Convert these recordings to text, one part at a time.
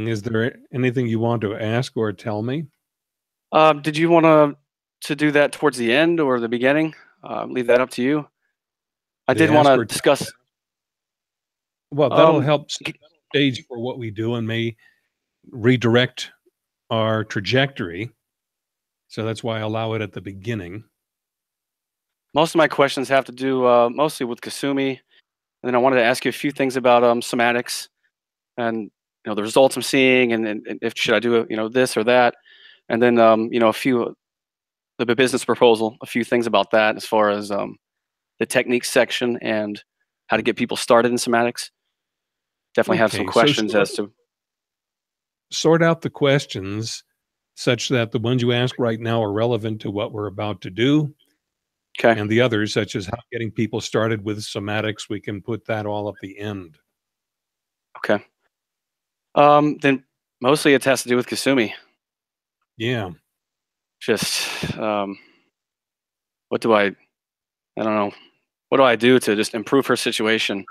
Is there anything you want to ask or tell me? Did you want to do that towards the end or the beginning? Leave that up to you. I The did want ask to or tell? discuss. Well, that'll Um, help set g- the stage for what we do and may redirect our trajectory. So that's why I allow it at the beginning. Most of my questions have to do mostly with Kasumi, and then I wanted to ask you a few things about somatics and the results I'm seeing, and if should I do this or that, and then a few the business proposal, a few things about that as far as the techniques section and how to get people started in somatics. Definitely have some Okay, so questions as to. sort out the questions such that the ones you ask right now are relevant to what we're about to do, Okay. and the others, such as how getting people started with somatics, we can put that all at the end. Okay. Then mostly it has to do with Kasumi. Yeah. Just what do I don't know. What do I do to just improve her situation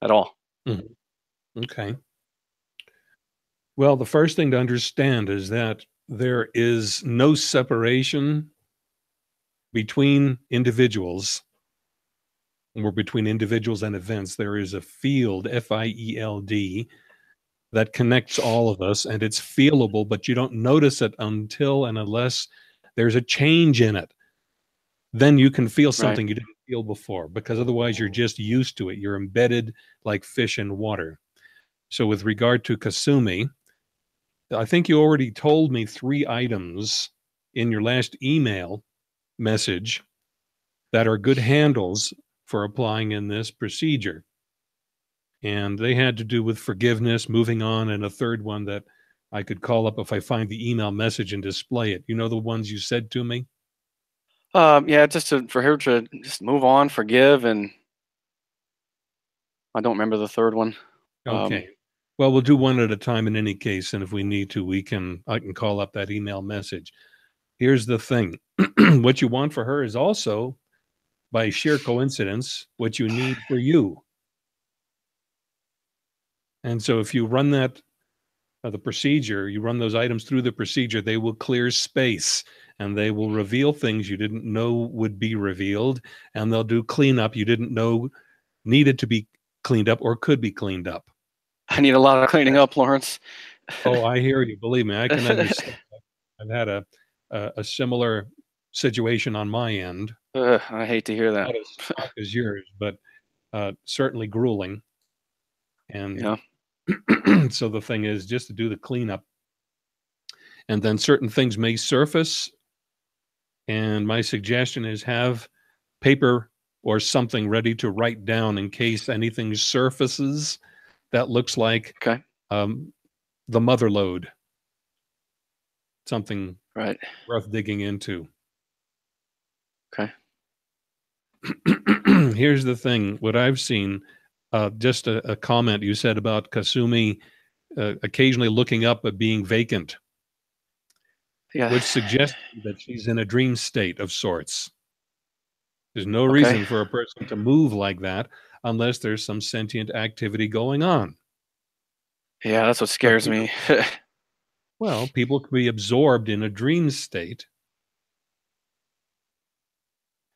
at all? Mhm. Okay. Well, the first thing to understand is that there is no separation between individuals or between individuals and events. There is a field, FIELD, that connects all of us, and it's feelable, but you don't notice it until and unless there's a change in it. Then you can feel Right. something you didn't feel before, because otherwise you're just used to it. You're embedded like fish in water. So, with regard to Kasumi, I think you already told me 3 items in your last email message that are good handles for applying in this procedure. And they had to do with forgiveness, moving on, and a third one that I could call up if I find the email message and display it. You know the ones you said to me? Yeah, just for her to just move on, forgive, and I don't remember the third one. Um, Okay. Well, we'll do one at a time in any case, and if we need to, I can call up that email message. Here's the thing. What you want for her is also, by sheer coincidence, what you need for you. And so if you run the procedure, you run those items through the procedure, they will clear space and they will reveal things you didn't know would be revealed. And they'll do cleanup you didn't know needed to be cleaned up or could be cleaned up. I need a lot of cleaning up, Lawrence. Oh, I hear you. Believe me, I can understand. I've had a similar situation on my end, I hate to hear that. not as stark as yours, but certainly grueling. And Yeah. so the thing is just to do the cleanup, and then certain things may surface. And my suggestion is have paper or something ready to write down in case anything surfaces that looks like Okay. um, the mother lode, something Right. worth digging into. Okay. Here's the thing what I've seen, just a comment you said about Kasumi occasionally looking up at being vacant, Yeah. which suggests that she's in a dream state of sorts. There's no Okay. reason for a person to move like that unless there's some sentient activity going on. Yeah, that's what But scares me. people can be absorbed in a dream state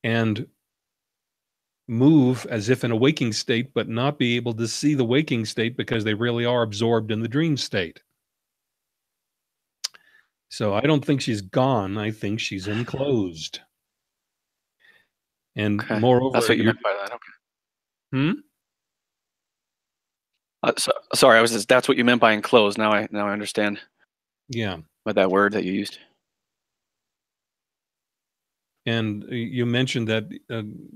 and move as if in a waking state, but not be able to see the waking state because they really are absorbed in the dream state. So I don't think she's gone. I think she's enclosed. And Okay. That's moreover, what you you're, meant by that. Okay. hmm? Sorry, I was just, that's what you meant by enclosed. Now I understand Yeah. what that word that you used. And you mentioned that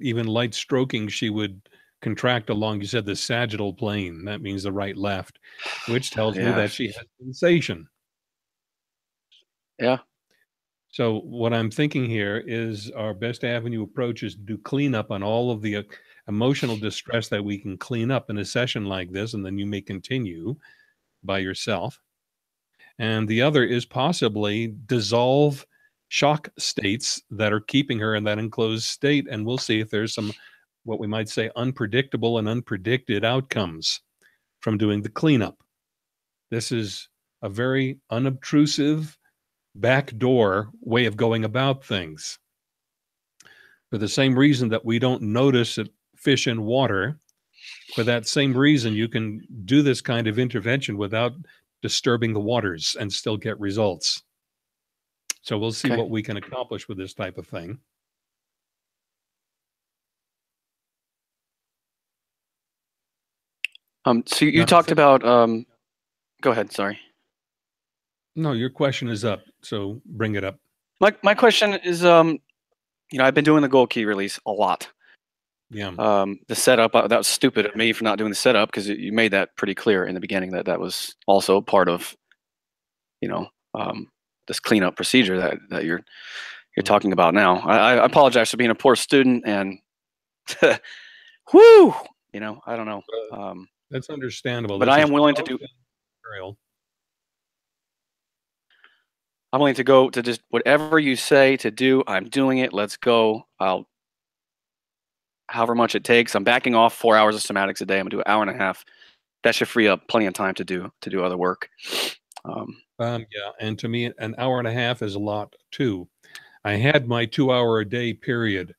even light stroking, she would contract along, you said the sagittal plane. That means the right left, which tells me Yeah. that she has sensation. Yeah. So, what I'm thinking here is our best avenue approach is to do cleanup on all of the emotional distress that we can clean up in a session like this, and then you may continue by yourself. And the other is possibly dissolve shock states that are keeping her in that enclosed state. And we'll see if there's some, what we might say, unpredictable and unpredicted outcomes from doing the cleanup. This is a very unobtrusive backdoor way of going about things. For the same reason that we don't notice fish in water, for that same reason, you can do this kind of intervention without disturbing the waters and still get results. So we'll see Okay. what we can accomplish with this type of thing. So you talked about, go ahead, sorry. No, your question is up, so bring it up. My question is, I've been doing the gold key release a lot. Yeah. The setup, that was stupid of me for not doing the setup, because you made that pretty clear in the beginning that that was also part of, this cleanup procedure that you're talking about now. I apologize for being a poor student, and whoo, I don't know. That's understandable. But This I is am willing to do. material. I'm willing to go to just whatever you say to do. I'm doing it. Let's go. However much it takes. I'm backing off 4 hours of somatics a day. I'm gonna do an hour and a half. That should free up plenty of time to do other work. Yeah, and to me, an hour and a half is a lot too. I had my 2 hour a day period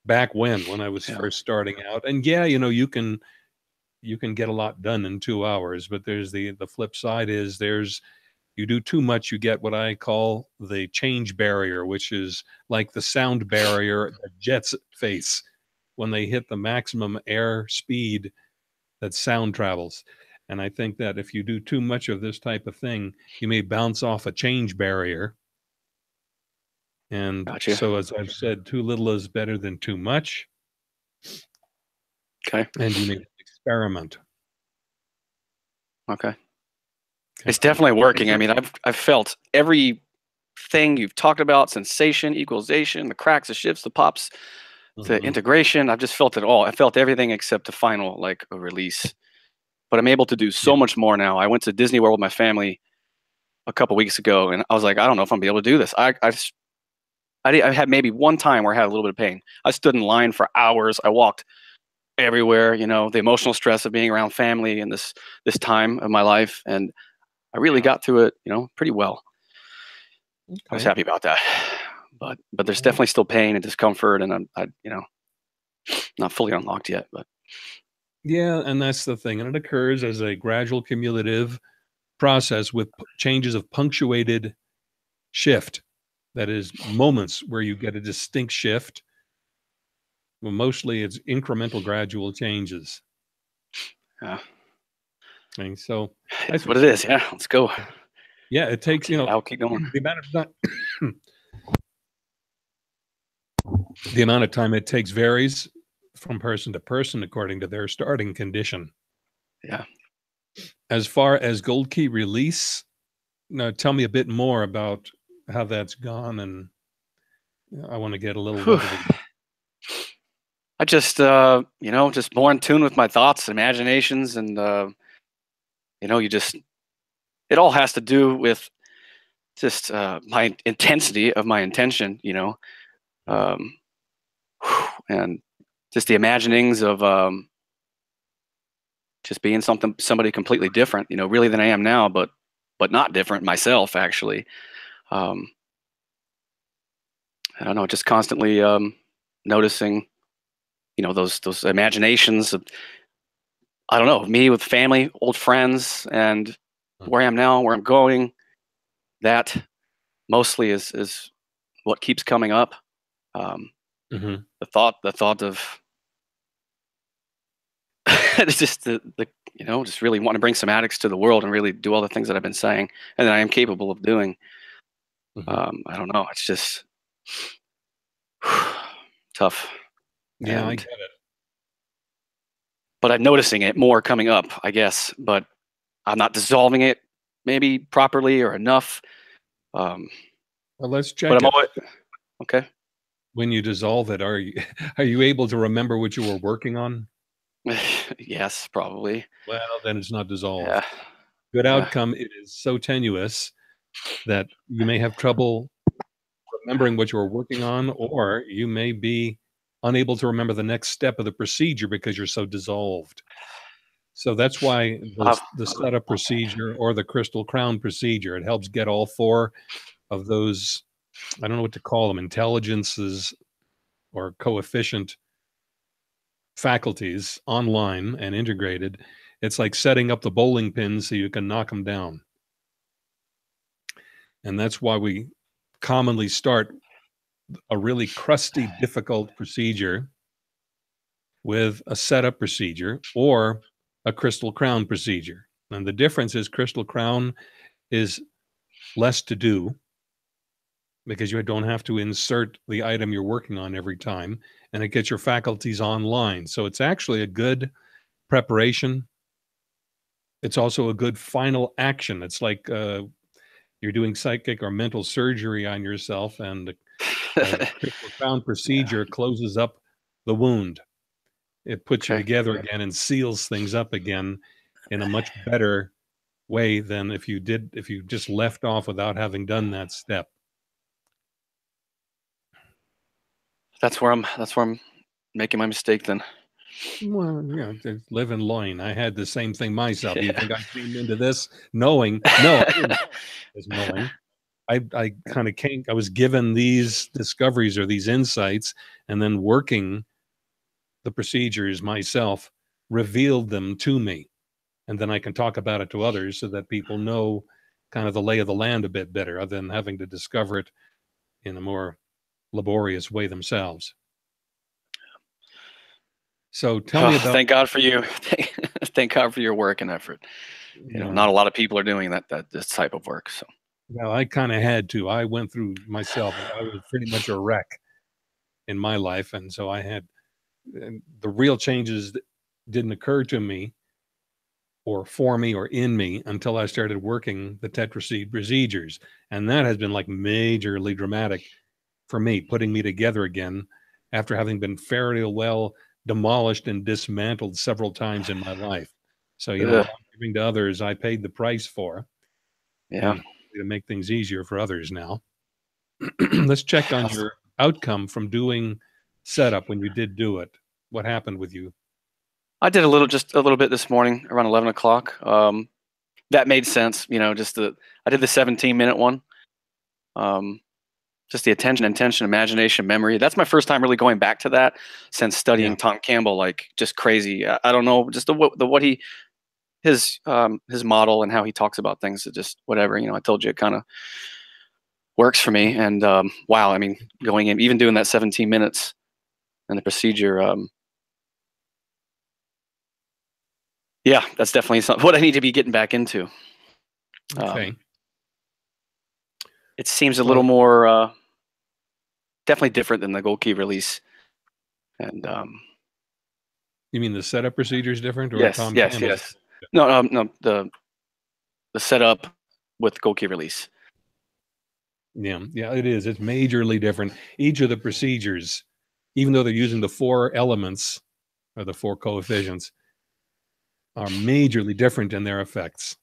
back when I was first starting out, and yeah, you can get a lot done in 2 hours, but there's the flip side is you do too much, you get what I call the change barrier, which is like the sound barrier that jets face when they hit the maximum air speed that sound travels. And I think that if you do too much of this type of thing, you may bounce off a change barrier. And Gotcha. so, as I've said, too little is better than too much. Okay. And you may experiment. Okay. It's definitely working. I mean, I've felt everything you've talked about: sensation, equalization, the cracks, the shifts, the pops, the integration. I've just felt it all. I felt everything except the final, like, a release. But I'm able to do so much more now. I went to Disney World with my family a couple weeks ago, and I was like, I don't know if I'm gonna be able to do this. I had maybe one time where I had a little bit of pain. I stood in line for hours. I walked everywhere. The emotional stress of being around family in this time of my life, and I really got through it, pretty well. Okay. I was happy about that. But there's definitely still pain and discomfort, and I'm not fully unlocked yet. But yeah, and that's the thing, and it occurs as a gradual cumulative process with changes of punctuated shift. That is, moments where you get a distinct shift. Well, mostly it's incremental, gradual changes. yeah, And so that's what it is. Yeah, let's go. Yeah, it takes I'll keep going. the amount of time. The amount of time it takes varies from person to person according to their starting condition. Yeah. As far as Gold Key release, now tell me a bit more about how that's gone, and I want to get a little bit of it. I just, just more in tune with my thoughts, imaginations, and it all has to do with just my intensity of my intention, and just the imaginings of just being somebody completely different, really than I am now, but not different myself, actually. I don't know, just constantly noticing, those imaginations of, I don't know, me with family, old friends, and where I am now, where I'm going. That mostly is what keeps coming up. The thought of it's just just really want to bring somatics to the world and really do all the things that I've been saying and that I am capable of doing. I don't know. It's just tough. Yeah, I get it. But I'm noticing it more coming up, I guess. But I'm not dissolving it maybe properly or enough. Well, let's check But I'm it. always, okay. When you dissolve it, are you able to remember what you were working on? Yes, probably. Well, then it's not dissolved. Yeah. Good outcome. It is so tenuous that you may have trouble remembering what you were working on, or you may be unable to remember the next step of the procedure because you're so dissolved. So that's why Uh, the setup procedure or the crystal crown procedure, it helps get all four of those, I don't know what to call them, intelligences or coefficient faculties online and integrated. It's like setting up the bowling pins so you can knock them down. And that's why we commonly start a really crusty, difficult procedure with a setup procedure or a crystal crown procedure. And the difference is crystal crown is less to do because you don't have to insert the item you're working on every time, and it gets your faculties online. So it's actually a good preparation. It's also a good final action. It's like you're doing psychic or mental surgery on yourself, and a crystal crown procedure closes up the wound. It puts you okay. together again and seals things up again in a much better way than if you just left off without having done that step. That's where I'm making my mistake then. Well, yeah, live and learn. I had the same thing myself. You Yeah. think I came into this knowing? No, I didn't as knowing. I kind of came, I was given these discoveries or these insights, and then working the procedures myself revealed them to me. And then I can talk about it to others so that people know kind of the lay of the land a bit better, other than having to discover it in a more laborious way themselves. So tell me about. Thank God for you. Thank God for your work and effort. You know, Yeah, not a lot of people are doing this type of work. So well, I kind of had to. I went through myself. I was pretty much a wreck in my life, and so I had the real changes didn't occur to me or for me or in me until I started working the tetraseed procedures, and that has been like majorly dramatic for me, putting me together again after having been fairly well demolished and dismantled several times in my life. So, what I'm giving to others, I paid the price for, yeah. and to make things easier for others now. Let's check on your outcome from doing setup when you did do it. What happened with you? I did just a little bit this morning around 11 o'clock. That made sense. You know, I did the 17-minute one. Just the attention, intention, imagination, memory. That's my first time really going back to that since studying Tom Campbell, like just crazy. I don't know, just what his model and how he talks about things. It just whatever, I told you it kind of works for me. And wow, I mean, going in, even doing that 17 minutes and the procedure, yeah, that's definitely what I need to be getting back into. Okay. It seems a little more definitely different than the gold key release. And you mean the setup procedure is different, or yes, Tom yes, Campbell's? yes. No, the setup with gold key release. Yeah, it is. It's majorly different. Each of the procedures, even though they're using the four elements or the four coefficients, are majorly different in their effects.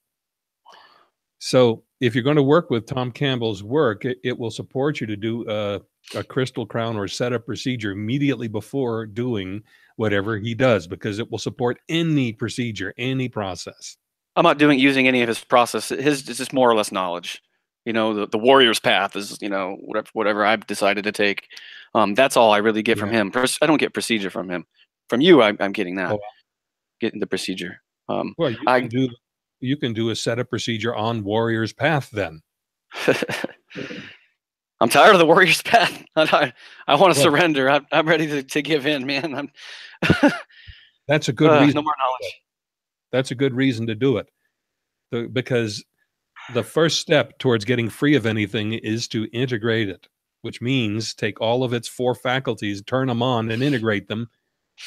So if you're going to work with Tom Campbell's work, it will support you to do a crystal crown or setup procedure immediately before doing whatever he does, because it will support any procedure, any process. I'm not using any of his process. His is just more or less knowledge. The warrior's path is, whatever I've decided to take. That's all I really get from him. I don't get procedure from him. From you, I'm getting that. Oh, getting the procedure. well, you can do a setup procedure on warrior's path then. I'm tired of the warrior's path. I want to surrender. I'm ready to give in, man. That's a good reason. No more knowledge. That's a good reason to do it, because the first step towards getting free of anything is to integrate it, which means take all of its four faculties, turn them on, and integrate them.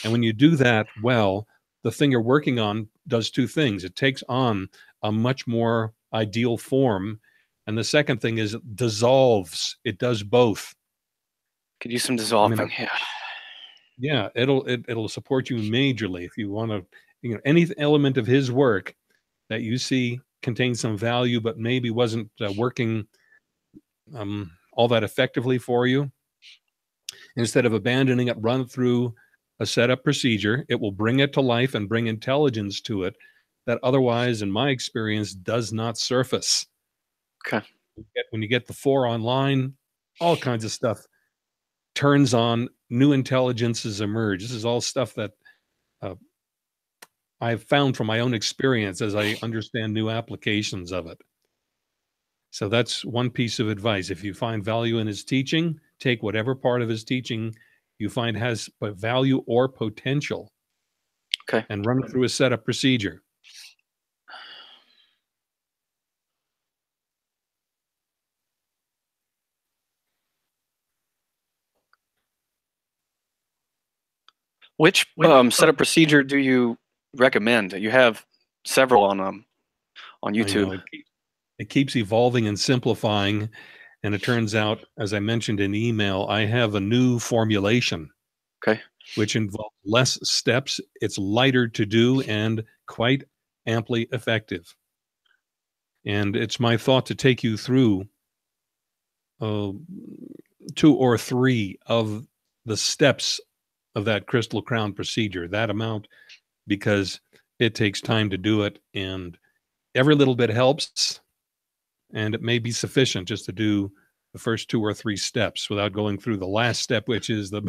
And when you do that well, the thing you're working on does two things. It takes on a much more ideal form. And the second thing is it dissolves. It does both. Could use some dissolving. Yeah, it'll support you majorly if you want to, any element of his work that you see contains some value, but maybe wasn't working all that effectively for you. Instead of abandoning it, run through a setup procedure. It will bring it to life and bring intelligence to it that otherwise, in my experience, does not surface. Okay. When you get the 4 online, all kinds of stuff turns on, new intelligences emerge. This is all stuff that uh, I've found from my own experience as I understand new applications of it. So that's one piece of advice. If you find value in his teaching, take whatever part of his teaching you find has value or potential, Okay. and run it through a setup procedure. Which setup procedure do you recommend? You have several on I YouTube. know it keeps evolving and simplifying, and it turns out, as I mentioned in email, I have a new formulation Okay. which involves less steps. It's lighter to do and quite amply effective. And it's my thought to take you through 2 or 3 of the steps of that crystal crown procedure, that amount, because it takes time to do it, and every little bit helps, and it may be sufficient just to do the first 2 or 3 steps without going through the last step, which is the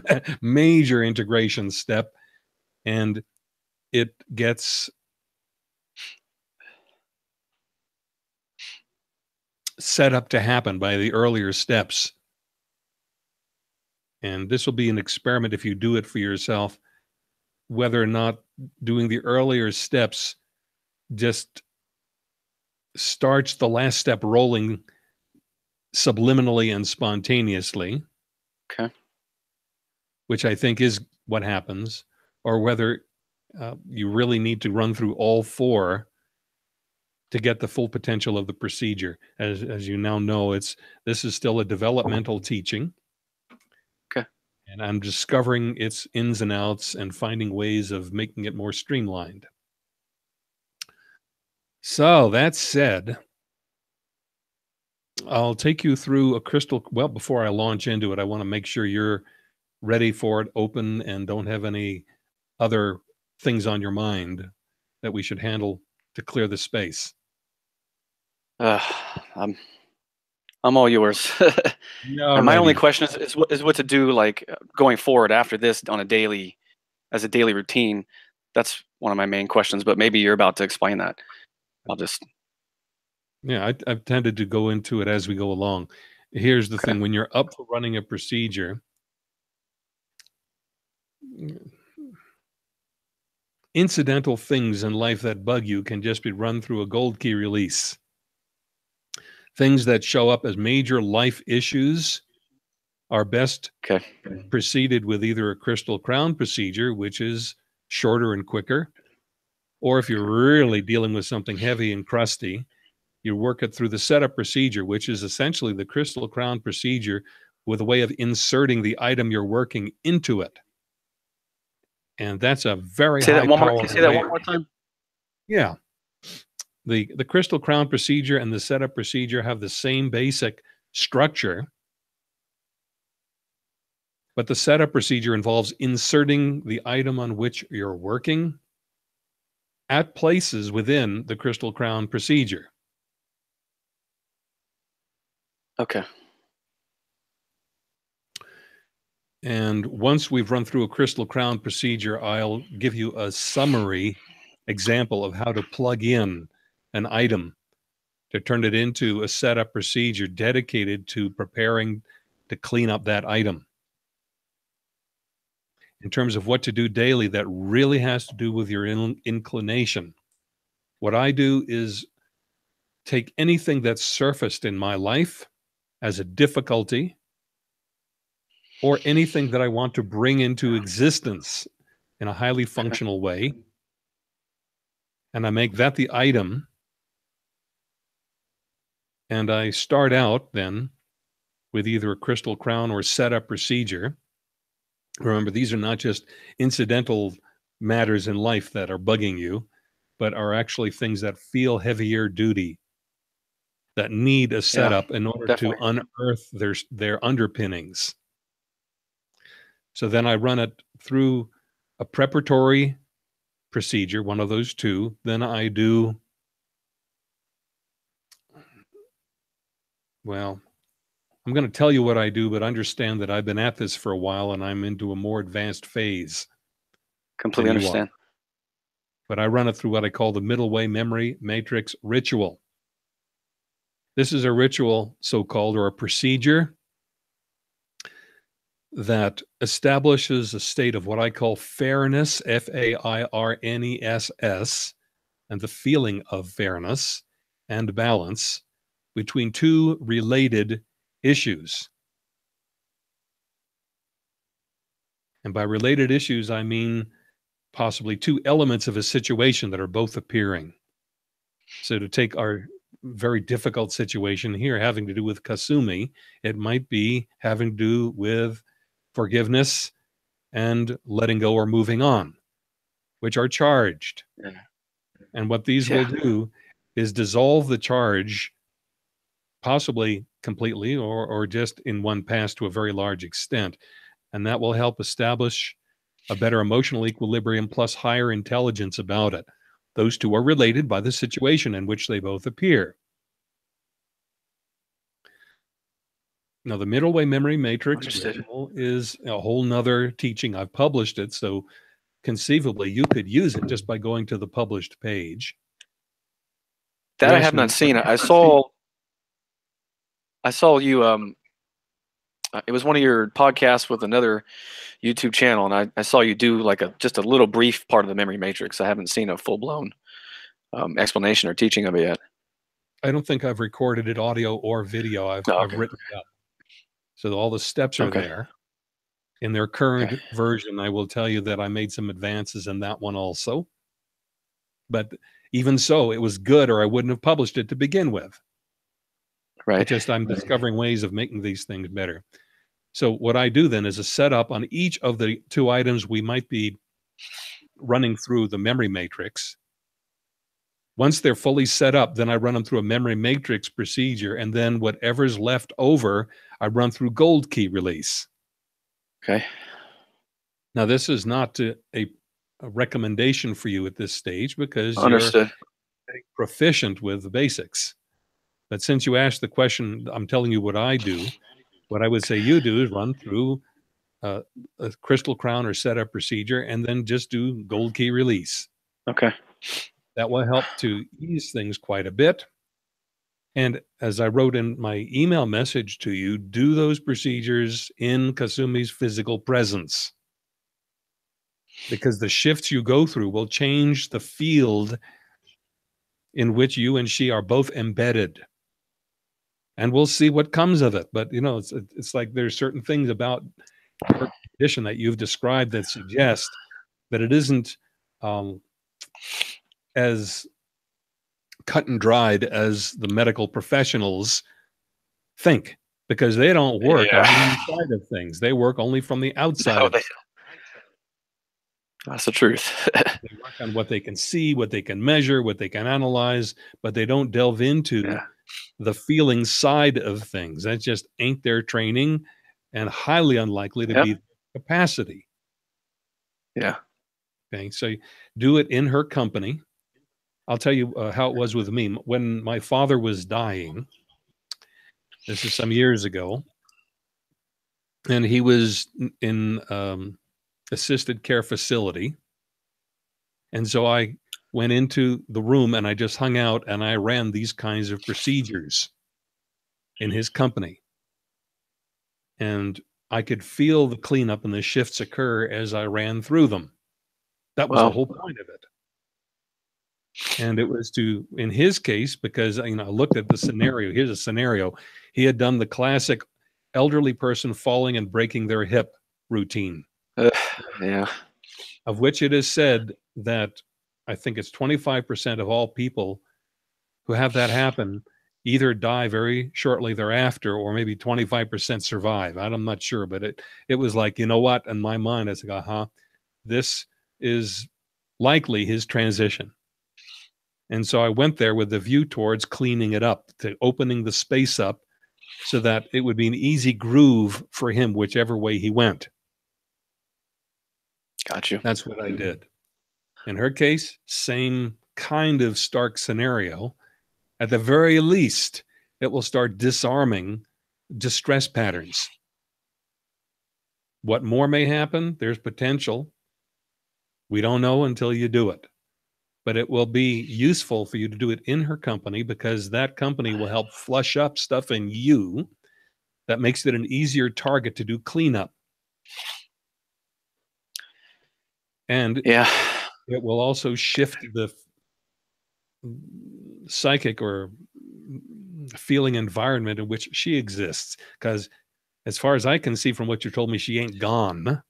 major integration step, and it gets set up to happen by the earlier steps. And this will be an experiment if you do it for yourself, whether or not doing the earlier steps just starts the last step rolling subliminally and spontaneously, Okay. which I think is what happens, or whether you really need to run through all 4 to get the full potential of the procedure. As you now know, this is still a developmental teaching. Okay. And I'm discovering its ins and outs and finding ways of making it more streamlined. So that said, I'll take you through a crystal. Well, before I launch into it, I want to make sure you're ready for it, open, and don't have any other things on your mind that we should handle to clear the space. I'm all yours. All And my only righty. question is what to do like going forward after this on a daily as a daily routine. That's one of my main questions, but maybe you're about to explain that. I'll just Yeah, I've tended to go into it as we go along. Here's the okay. thing: when you're up for running a procedure, incidental things in life that bug you can just be run through a gold key release. Things that show up as major life issues are best Okay. preceded with either a crystal crown procedure, which is shorter and quicker, or if you're really dealing with something heavy and crusty, you work it through the setup procedure, which is essentially the crystal crown procedure with a way of inserting the item you're working into it. And that's a very Say high that one more. power Can you say that way. one more time? Yeah. The crystal crown procedure and the setup procedure have the same basic structure, but the setup procedure involves inserting the item on which you're working at places within the crystal crown procedure. Okay. And once we've run through a crystal crown procedure, I'll give you a summary example of how to plug in an item to turn it into a setup procedure dedicated to preparing to clean up that item. In terms of what to do daily, that really has to do with your inclination. What I do is take anything that's surfaced in my life as a difficulty or anything that I want to bring into existence in a highly functional way, and I make that the item, and I start out then with either a crystal crown or setup procedure. Remember, these are not just incidental matters in life that are bugging you, but are actually things that feel heavier duty, that need a Yeah. setup in order to Definitely. unearth their underpinnings. So then I run it through a preparatory procedure, one of those two. Then I do, well, I'm going to tell you what I do, but understand that I've been at this for a while and I'm into a more advanced phase than Completely you are. understand. But I run it through what I call the middle way memory matrix ritual. This is a ritual, so-called, or a procedure that establishes a state of what I call fairness, Fairness, and the feeling of fairness and balance between two related issues. And by related issues, I mean possibly two elements of a situation that are both appearing. So to take our very difficult situation here having to do with kasumi, it might be having to do with forgiveness and letting go or moving on, which are charged. Yeah. And what these Yeah. will do is dissolve the charge, possibly completely or just in one pass to a very large extent. And that will help establish a better emotional equilibrium plus higher intelligence about it. Those two are related by the situation in which they both appear. Now, the middle way memory matrix Understood. ritual is a whole nother teaching. I've published it, so conceivably you could use it just by going to the published page. That You I have asked me not what seen. I saw you. It was one of your podcasts with another YouTube channel, and I saw you do like just a little brief part of the memory matrix. I haven't seen a full blown explanation or teaching of it yet. I don't think I've recorded it audio or video. I've Oh, okay. written it up. So all the steps are Okay. there. In their current Okay. version, I will tell you that I made some advances in that one also. But even so, it was good, or I wouldn't have published it to begin with. Right. It's just I'm discovering ways of making these things better. So what I do then is a setup on each of the two items we might be running through the memory matrix. Once they're fully set up, then I run them through a memory matrix procedure, and then whatever's left over, I run through gold key release. Okay. Now, this is not a recommendation for you at this stage because you're Understood. proficient with the basics. But since you asked the question, I'm telling you what I do. What I would say you do is run through a crystal crown or setup procedure and then just do gold key release. Okay. That will help to ease things quite a bit. And as I wrote in my email message to you, do those procedures in Kasumi's physical presence, because the shifts you go through will change the field in which you and she are both embedded. And we'll see what comes of it. But, you know, it's like there's certain things about her condition that you've described that suggest that it isn't as cut and dried as the medical professionals think, because they don't work on the inside of things. They work only from the outside No, of it. that's the truth. They work on what they can see, what they can measure, what they can analyze, but they don't delve into Yeah. the feeling side of things. That just ain't their training and highly unlikely to Yep. be capacity. Yeah. Okay, so do it in her company. I'll tell you how it was with me. When my father was dying, this is some years ago, and he was in assisted care facility. And so I went into the room and I just hung out and I ran these kinds of procedures in his company. And I could feel the cleanup and the shifts occur as I ran through them. That was the Wow. whole point of it. And it was to, in his case, because I looked at the scenario. Here's a scenario. He had done the classic elderly person falling and breaking their hip routine, Yeah. of which it is said that I think it's 25% of all people who have that happen either die very shortly thereafter, or maybe 25% survive. I'm not sure, but it was like, you know what? In my mind, I was like, this is likely his transition. And so I went there with the view towards cleaning it up, to opening the space up so that it would be an easy groove for him, whichever way he went. Got you. That's what I did. In her case, same kind of stark scenario. At the very least, it will start disarming distress patterns. What more may happen? There's potential. We don't know until you do it. But it will be useful for you to do it in her company, because that company will help flush up stuff in you that makes it an easier target to do cleanup. And Yeah. it will also shift the psychic or feeling environment in which she exists. Because as far as I can see from what you told me, she ain't gone.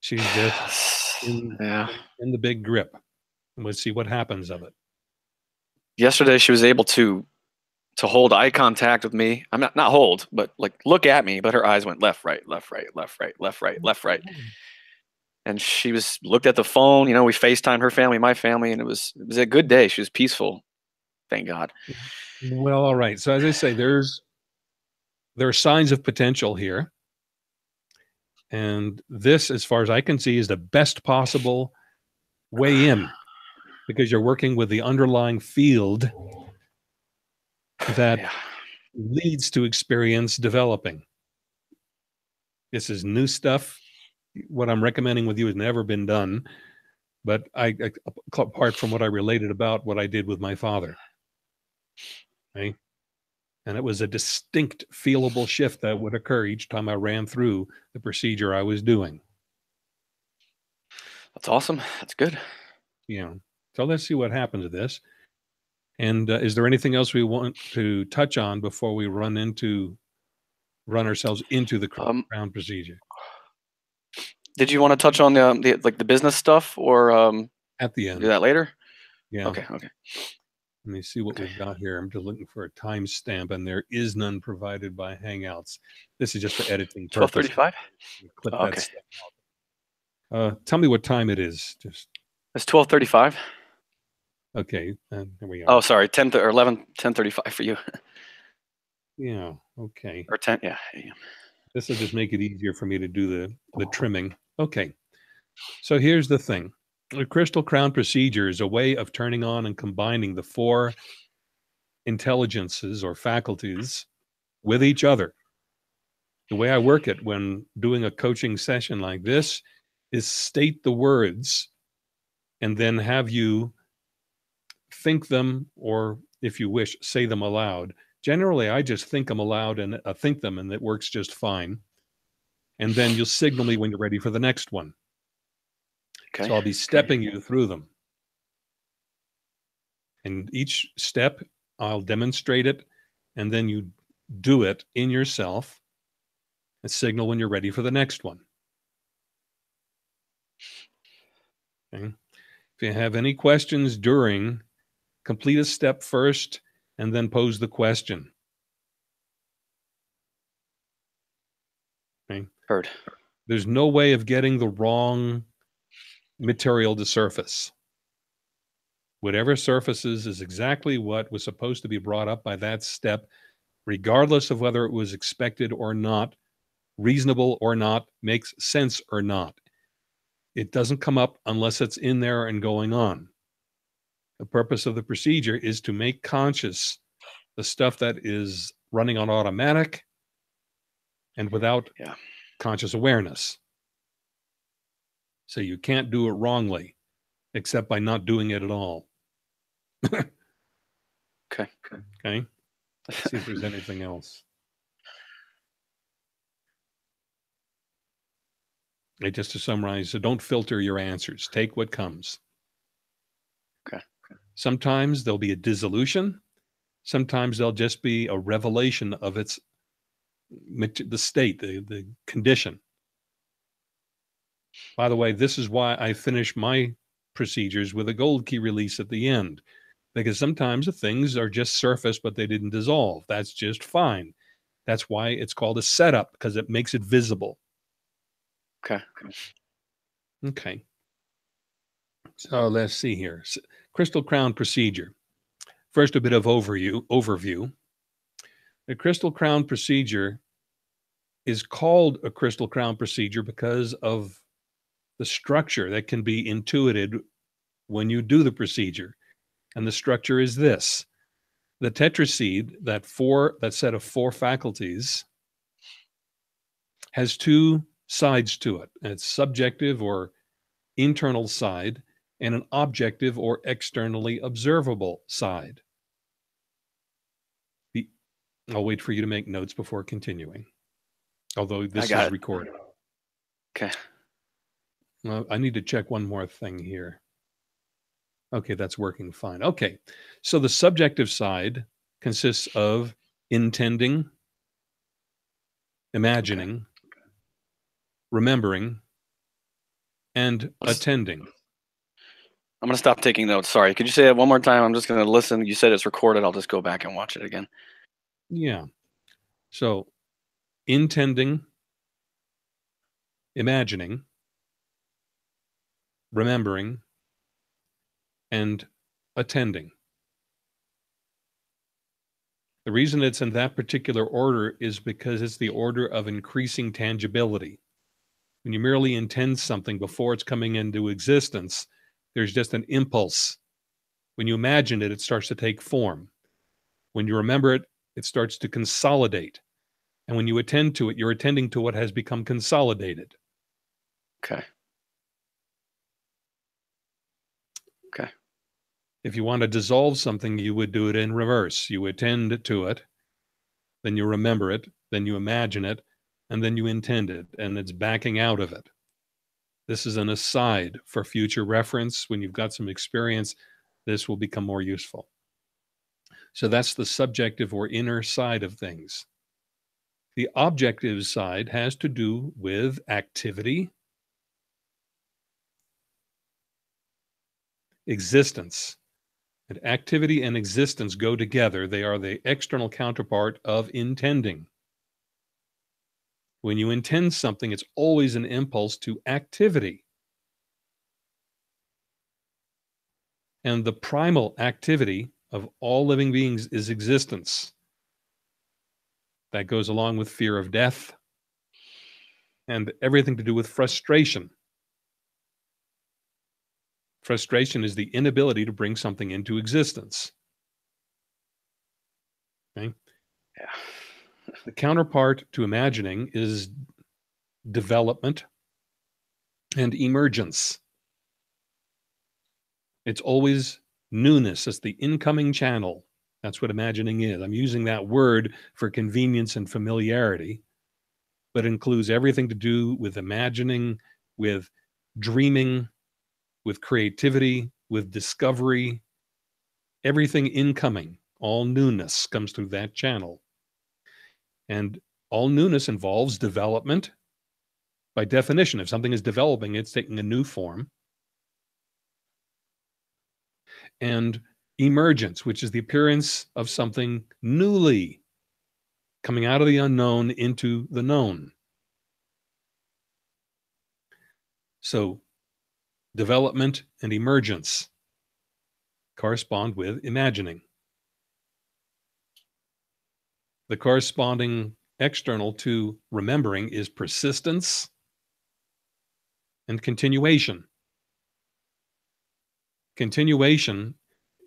She's just in, Yeah. in the big grip. And we'll see what happens of it. Yesterday she was able to hold eye contact with me. I'm not hold, but like look at me, but her eyes went left, right, left, right, left, right, left, right, left, right. And she was looked at the phone, you know, we FaceTime her family, my family, and it was a good day. She was peaceful. Thank God. Well, all right. So as I say, there are signs of potential here. And this, as far as I can see, is the best possible way in, because you're working with the underlying field that Yeah. leads to experience developing. This is new stuff. What I'm recommending with you has never been done, but apart from what I related about what I did with my father. Okay? And it was a distinct feelable shift that would occur each time I ran through the procedure I was doing. That's awesome. That's good. Yeah. So let's see what happens to this. And is there anything else we want to touch on before we run ourselves into the crown procedure? Did you want to touch on the business stuff, or At the do end? that later? Yeah. Okay. Let me see what we've got here. I'm just looking for a timestamp, and there is none provided by Hangouts. This is just for editing purposes. 12:35. Clip Okay. that stuff out. Tell me what time it is. Just It's 12:35. okay. Here we are. Oh, sorry, 10 or 11, 10:35 for you. Yeah. Okay. Or 10. Yeah. This will just make it easier for me to do the trimming. Okay. So here's the thing. The crystal crown procedure is a way of turning on and combining the four intelligences or faculties with each other. The way I work it when doing a coaching session like this is state the words and then have you think them, or if you wish, say them aloud. Generally, I just think them aloud and think them, and it works just fine. And then you'll signal me when you're ready for the next one. Okay. So I'll be stepping you through them. And each step, I'll demonstrate it, and then you do it in yourself and signal when you're ready for the next one. Okay. If you have any questions during, complete a step first and then pose the question. Okay. Heard. There's no way of getting the wrong material to surface. Whatever surfaces is exactly what was supposed to be brought up by that step, regardless of whether it was expected or not, reasonable or not, makes sense or not. It doesn't come up unless it's in there and going on. The purpose of the procedure is to make conscious the stuff that is running on automatic and without conscious awareness. So you can't do it wrongly, except by not doing it at all. Okay. Okay. Let's see if there's anything else. Just to summarize, so don't filter your answers. Take what comes. Okay. Sometimes there'll be a dissolution. Sometimes there'll just be a revelation of the state, the condition. By the way, this is why I finish my procedures with a gold key release at the end, because sometimes the things are just surface, but they didn't dissolve. That's just fine. That's why it's called a setup, because it makes it visible. Okay. Okay. So let's see here. Crystal crown procedure. First, a bit of overview. The crystal crown procedure is called a crystal crown procedure because of the structure that can be intuited when you do the procedure. And the structure is this. The tetraseed, that set of 4 faculties, has 2 sides to it. And it's subjective or internal side and an objective or externally observable side. I'll wait for you to make notes before continuing, although this is recorded. Okay. I need to check one more thing here. Okay, that's working fine. Okay, so the subjective side consists of intending, imagining, remembering, and attending. I'm going to stop taking notes. Sorry. Could you say that one more time? I'm just going to listen. You said it's recorded. I'll just go back and watch it again. Yeah. So intending, imagining, remembering, and attending. The reason it's in that particular order is because it's the order of increasing tangibility. When you merely intend something before it's coming into existence, there's just an impulse. When you imagine it, it starts to take form. When you remember it, it starts to consolidate. And when you attend to it, you're attending to what has become consolidated. Okay. Okay. If you want to dissolve something, you would do it in reverse. You attend to it, then you remember it, then you imagine it, and then you intend it, and it's backing out of it. This is an aside for future reference. When you've got some experience, this will become more useful. So that's the subjective or inner side of things. The objective side has to do with activity, existence. And activity and existence go together. They are the external counterpart of intending. When you intend something, it's always an impulse to activity. And the primal activity of all living beings is existence. That goes along with fear of death and everything to do with frustration. Frustration is the inability to bring something into existence. Okay? Yeah. The counterpart to imagining is development and emergence. It's always newness. It's the incoming channel. That's what imagining is. I'm using that word for convenience and familiarity, but it includes everything to do with imagining, with dreaming, with creativity, with discovery. Everything incoming, all newness comes through that channel. And all newness involves development. By definition, if something is developing, it's taking a new form. And emergence, which is the appearance of something newly coming out of the unknown into the known. So development and emergence correspond with imagining. The corresponding external to remembering is persistence and continuation. Continuation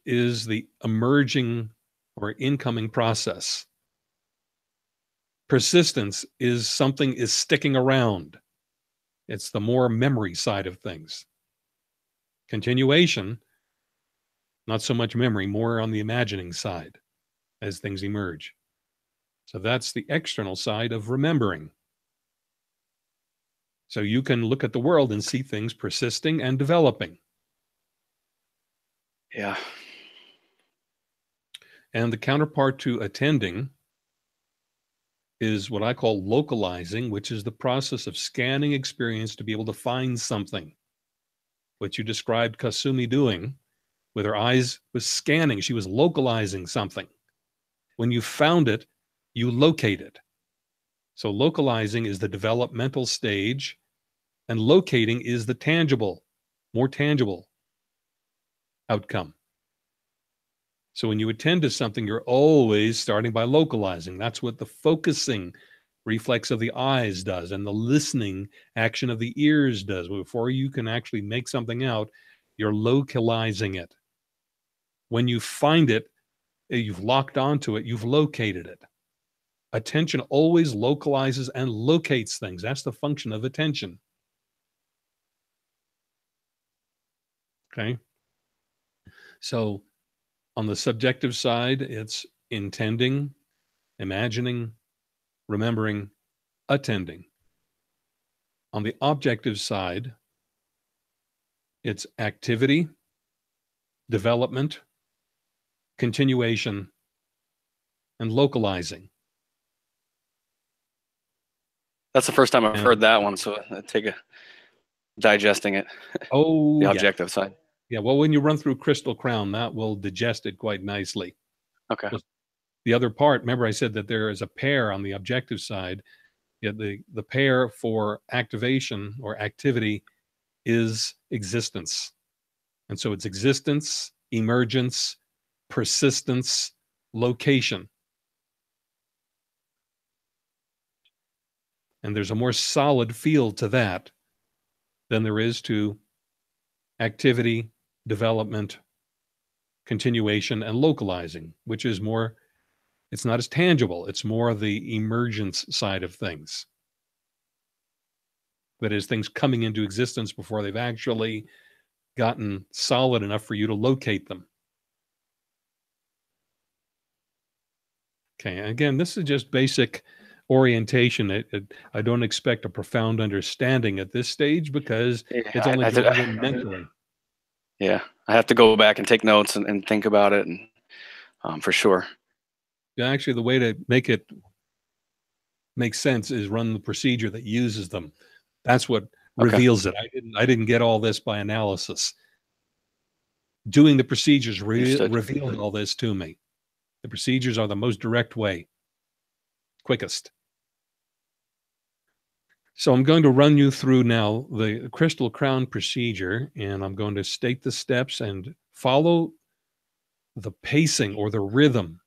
is the emerging or incoming process. Persistence is something is sticking around. It's the more memory side of things. Continuation, not so much memory, more on the imagining side as things emerge. So that's the external side of remembering. So you can look at the world and see things persisting and developing. Yeah. And the counterpart to attending is what I call localizing, which is the process of scanning experience to be able to find something. What you described Kasumi doing with her eyes was scanning. She was localizing something. When you found it, you locate it. So localizing is the developmental stage, and locating is the tangible, more tangible outcome. So when you attend to something, you're always starting by localizing. That's what the focusing reflex of the eyes does, and the listening action of the ears does. Before you can actually make something out, you're localizing it. When you find it, you've locked onto it, you've located it. Attention always localizes and locates things. That's the function of attention. Okay. So on the subjective side, it's intending, imagining, remembering, attending. On the objective side, it's activity, development, continuation, and localizing. That's the first time I've heard that one, so I take a digesting it. Oh, the objective side. Yeah, well, when you run through Crystal Crown, that will digest it quite nicely. Okay. The other part, remember I said that there is a pair on the objective side. Yeah, the pair for activation or activity is existence. And so it's existence, emergence, persistence, location. And there's a more solid feel to that than there is to activity, development, continuation, and localizing, which is more, it's not as tangible. It's more the emergence side of things. That is, things coming into existence before they've actually gotten solid enough for you to locate them. Okay, again, this is just basic orientation. I don't expect a profound understanding at this stage because it's only going in mentally. Yeah, I have to go back and take notes and think about it, and for sure. Yeah, actually, the way to make it make sense is run the procedure that uses them. That's what reveals it. I didn't get all this by analysis. Doing the procedures revealed all this to me. The procedures are the most direct way, quickest. So I'm going to run you through now the Crystal Crown procedure, and I'm going to state the steps and follow the pacing or the rhythm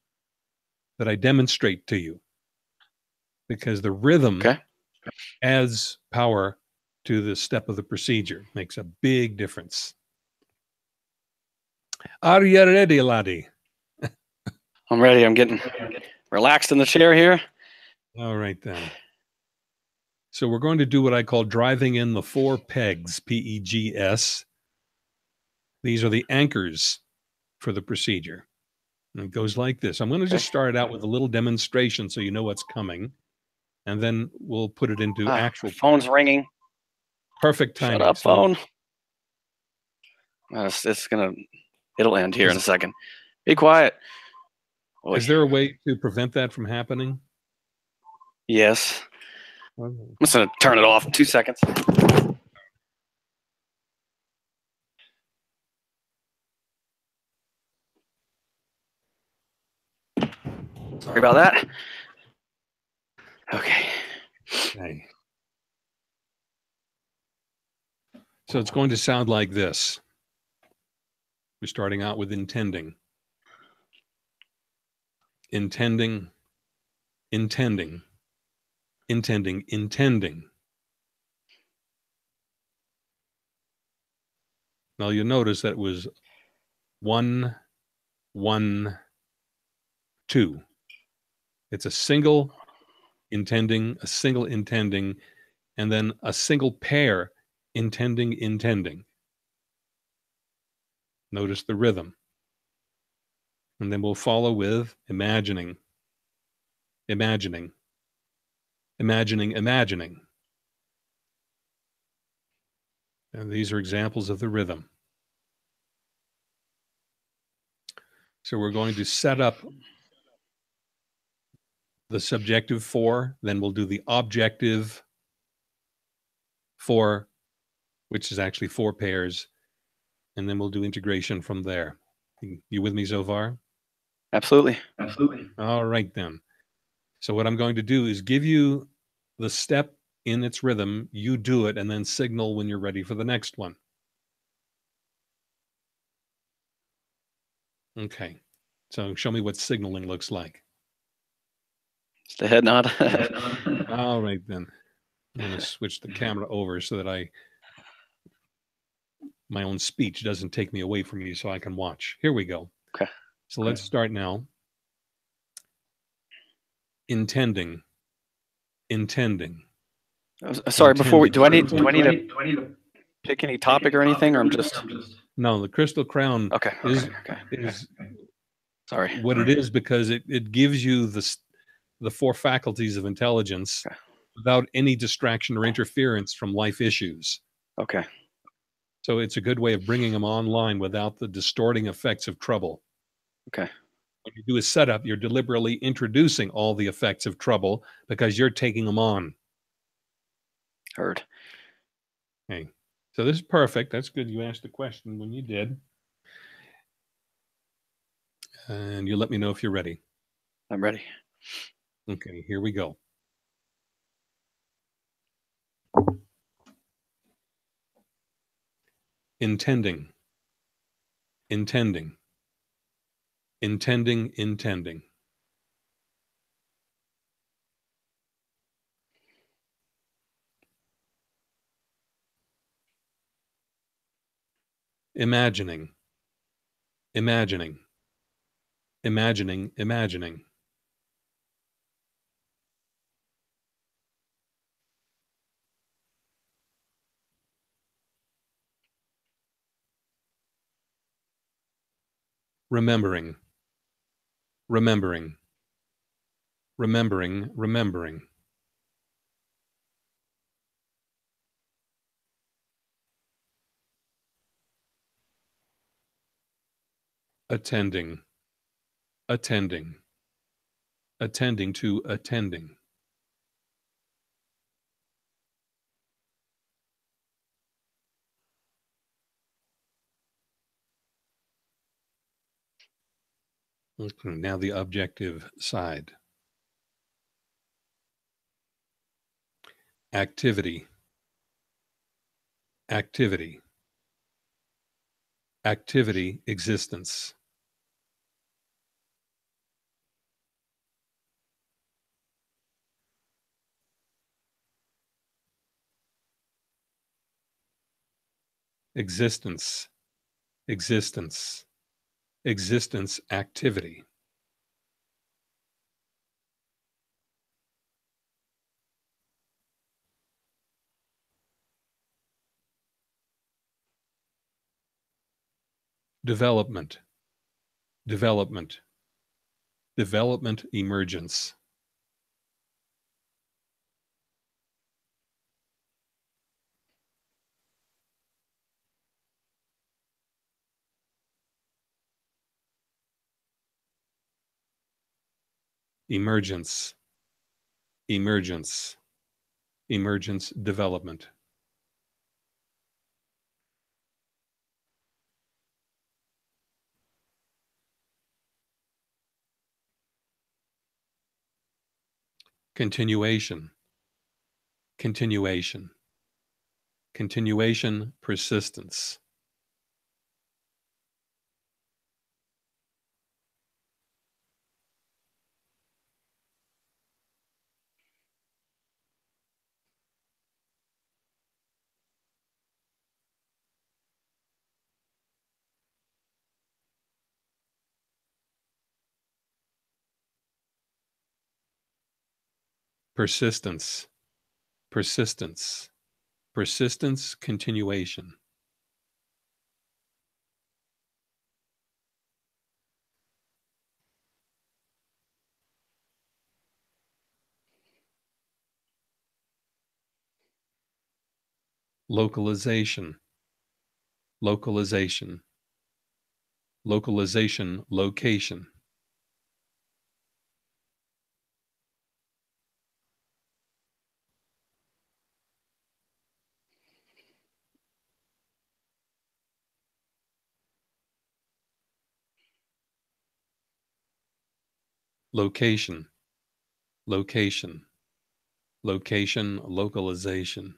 that I demonstrate to you. Because the rhythm adds power to the step of the procedure, makes a big difference. Are you ready, laddie? I'm ready. I'm getting relaxed in the chair here. All right, then. So we're going to do what I call driving in the 4 pegs, P-E-G-S. These are the anchors for the procedure. And it goes like this. I'm going to just start out with a little demonstration so you know what's coming. And then we'll put it into actual... Phone's ringing. Perfect timing. Shut up, phone. It'll end here in a second. Be quiet. Oy. Is there a way to prevent that from happening? Yes. I'm just going to turn it off. 2 seconds. Sorry about that. Okay. So it's going to sound like this. We're starting out with intending. Intending, intending, intending, intending. Now you'll notice that it was 1, 1, 2. It's a single intending, a single intending, and then a single pair intending, intending. Notice the rhythm. And then we'll follow with imagining, imagining, imagining, imagining. And these are examples of the rhythm. So we're going to set up the subjective 4, then we'll do the objective 4, which is actually 4 pairs, and then we'll do integration from there. You with me so far? Absolutely. Absolutely. All right, then. So what I'm going to do is give you the step in its rhythm, you do it, and then signal when you're ready for the next one. Okay. So show me what signaling looks like. The head nod. All right, then. I'm going to switch the camera over so that my own speech doesn't take me away from you so I can watch. Here we go. Okay. So let's start now. Intending. Intending. Sorry, before we, Intending. do I need to pick any topic or anything, or I'm just No, the Crystal Crown okay. is Sorry. what it is because it gives you the four faculties of intelligence Okay. without any distraction or interference from life issues. Okay. So it's a good way of bringing them online without the distorting effects of trouble. Okay. When you do a setup, you're deliberately introducing all the effects of trouble because you're taking them on. Heard. Okay. So this is perfect. That's good. You asked the question when you did. And you let me know if you're ready. I'm ready. Okay, here we go. Intending. Intending. Intending, intending. Imagining. Imagining. Imagining, imagining. Remembering. Remembering. Remembering, remembering. Attending. Attending. Attending to attending. Okay, now the objective side. Activity. Activity. Activity, existence. Existence. Existence. Existence, activity. Development. Development. Development, emergence. Emergence. Emergence. Emergence, development. Continuation. Continuation. Continuation, persistence. Persistence. Persistence. Persistence, continuation. Localization. Localization. Localization, location. Location. Location. Location, localization.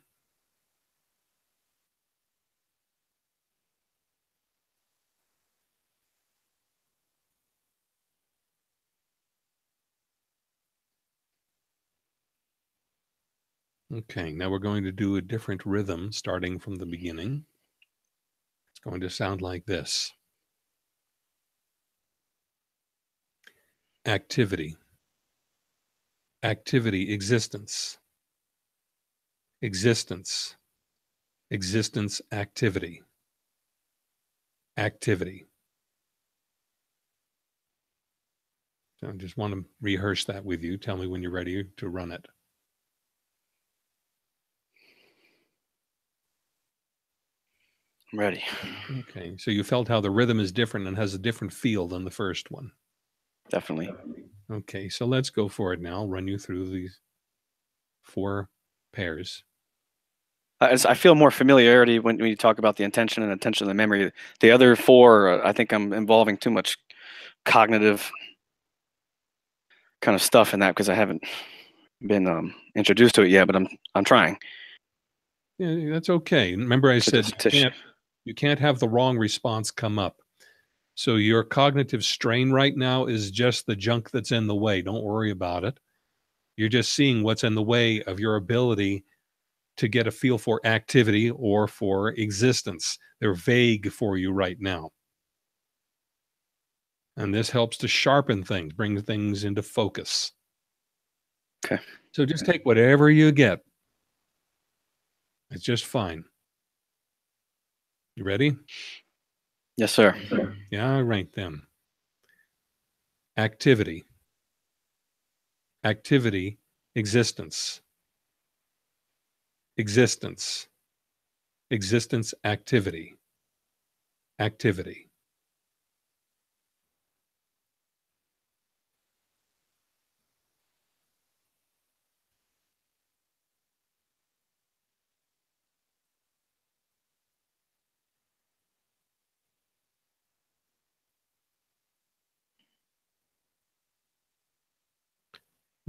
Okay, now we're going to do a different rhythm starting from the beginning. It's going to sound like this. Activity. Activity, existence. Existence. Existence, activity. Activity. So I just want to rehearse that with you. Tell me when you're ready to run it. I'm ready. Okay, so you felt how the rhythm is different and has a different feel than the first one. Definitely. Okay, so let's go for it now. I'll run you through these 4 pairs. I feel more familiarity when you talk about the intention and attention and the memory. The other 4, I think I'm involving too much cognitive kind of stuff in that because I haven't been introduced to it yet, but I'm trying. Yeah, that's okay. Remember I said you can't have the wrong response come up. So your cognitive strain right now is just the junk that's in the way. Don't worry about it. You're just seeing what's in the way of your ability to get a feel for activity or for existence. They're vague for you right now. And this helps to sharpen things, bring things into focus. Okay. So just take whatever you get. It's just fine. You ready? Yes, sir. Yeah, all right then. Activity. Activity, existence. Existence. Existence, activity. Activity.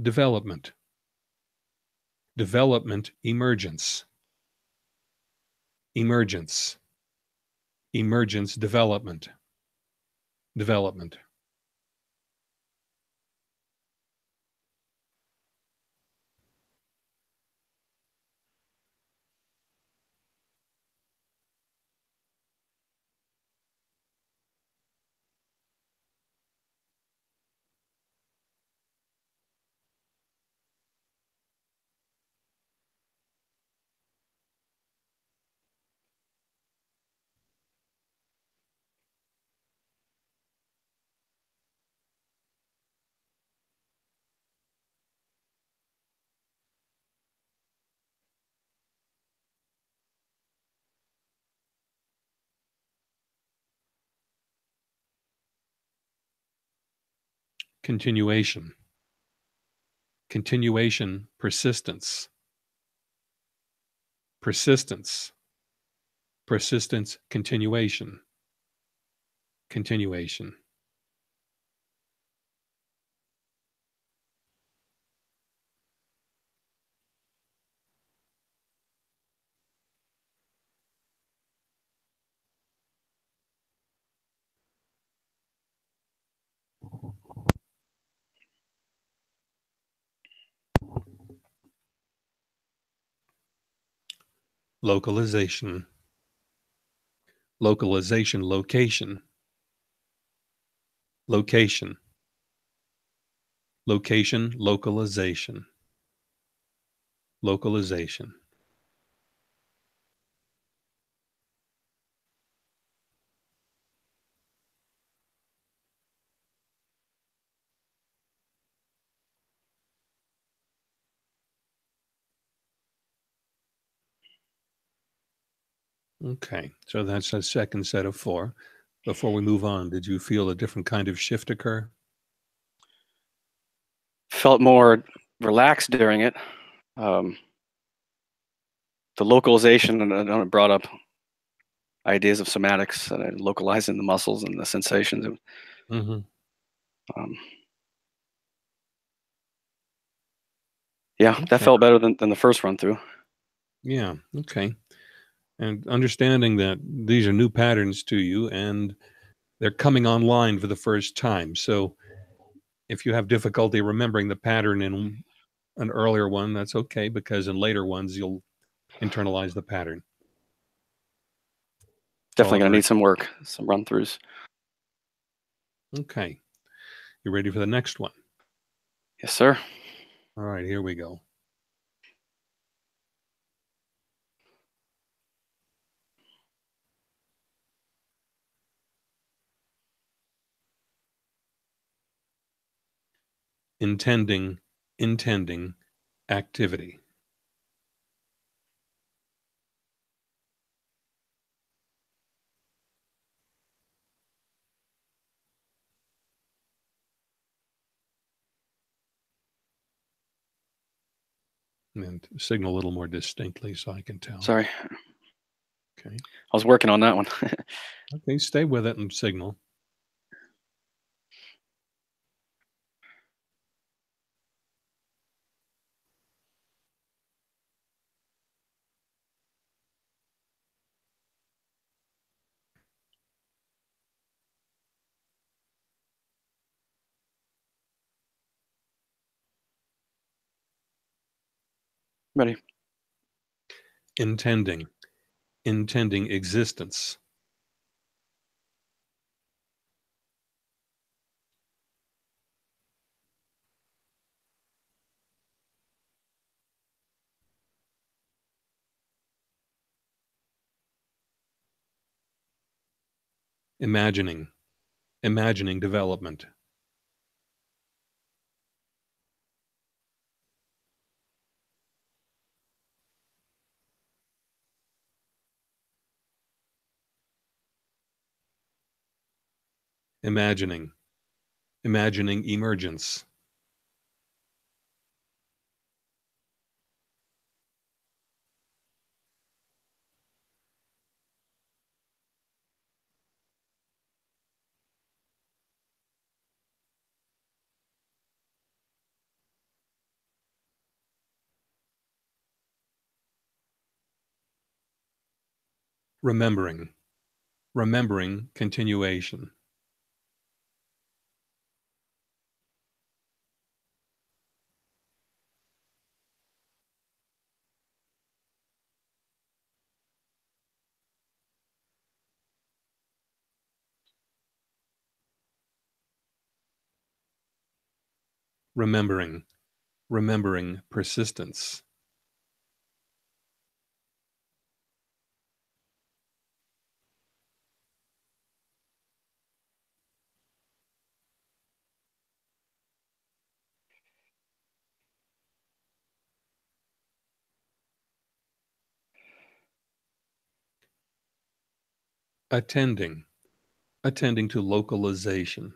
Development. Development, emergence. Emergence. Emergence, development. Development. Continuation. Continuation, persistence. Persistence. Persistence, continuation. Continuation. Localization. Localization, location. Location. Location, localization. Localization. Okay, so that's a second set of 4. Before we move on, did you feel a different kind of shift occur? Felt more relaxed during it. The localization, and it brought up ideas of somatics and localizing the muscles and the sensations. Mm-hmm. Um, yeah, Okay. that felt better than the first run through. Yeah, okay. And understanding that these are new patterns to you and they're coming online for the first time. So if you have difficulty remembering the pattern in an earlier one, that's okay, because in later ones, you'll internalize the pattern. Definitely going to need some work, some run-throughs. Okay. You ready for the next one? Yes, sir. All right, here we go. Intending activity. And signal a little more distinctly so I can tell. Sorry. Okay. I was working on that one. Okay, stay with it and signal. Ready. Intending existence. Imagining development. Imagining emergence. Remembering continuation. Remembering persistence. Attending to localization.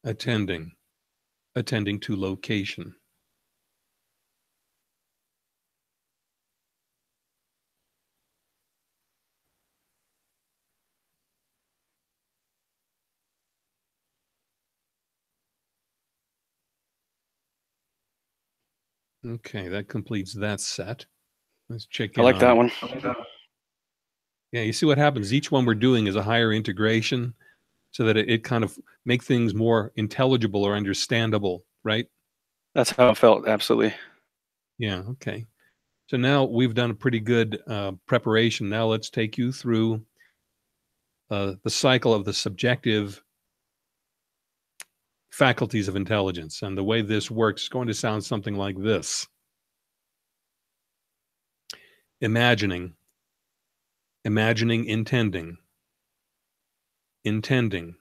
Attending to location. Okay, that completes that set. Let's check in. I like that one. Yeah, you see what happens? Each one we're doing is a higher integration so that it kind of make things more intelligible or understandable, right? That's how it felt. Absolutely. Yeah, okay. So now we've done a pretty good preparation. Now let's take you through the cycle of the subjective faculties of intelligence. And the way this works is going to sound something like this. Imagining, intending, imagining.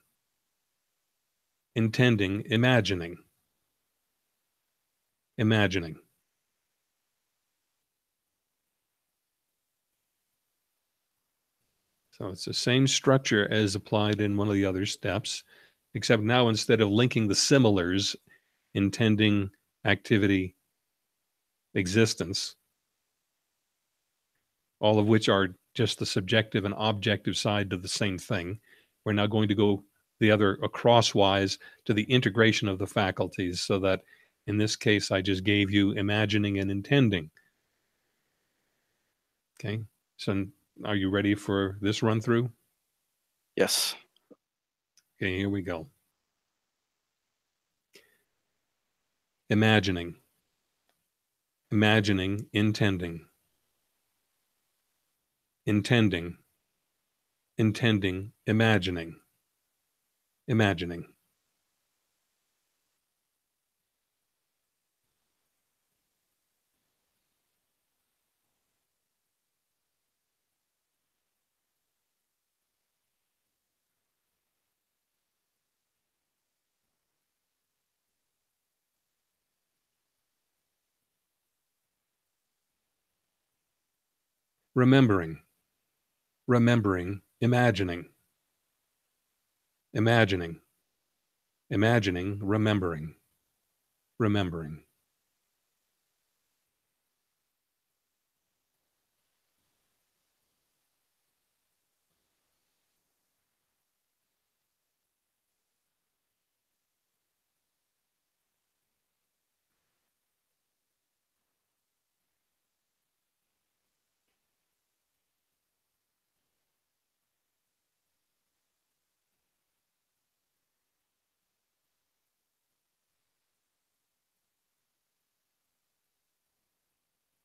So it's the same structure as applied in one of the other steps, except now instead of linking the similars, intending, activity, existence, all of which are just the subjective and objective side of the same thing, we're now going to go the other crosswise to the integration of the faculties, so that in this case, I just gave you imagining and intending. Okay, so are you ready for this run through? Yes. Okay, here we go. Imagining, imagining, intending, intending, intending, imagining, imagining. Remembering, remembering, imagining, imagining, imagining, remembering, remembering.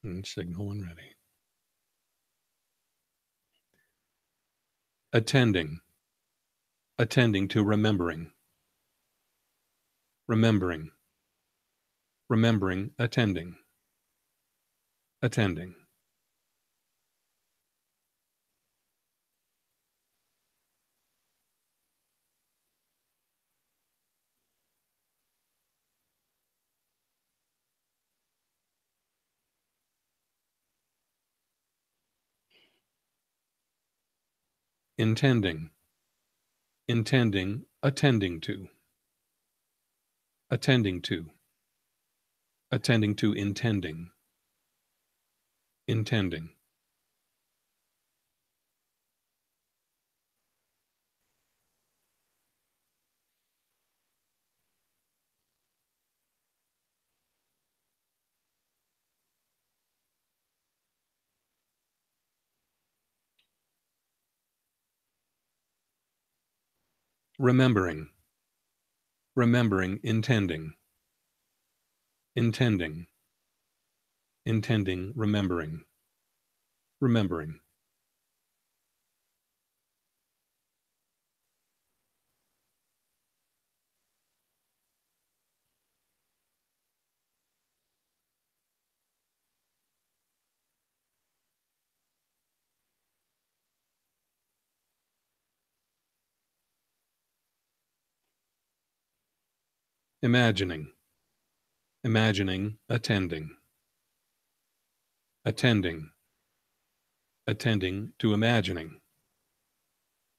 And signal when ready. Attending, attending to remembering, remembering, remembering, attending, attending. Intending, intending, attending to, attending to, attending to, intending, intending. Remembering, remembering, intending, intending, intending, remembering, remembering. Imagining, imagining, attending, attending, attending to imagining,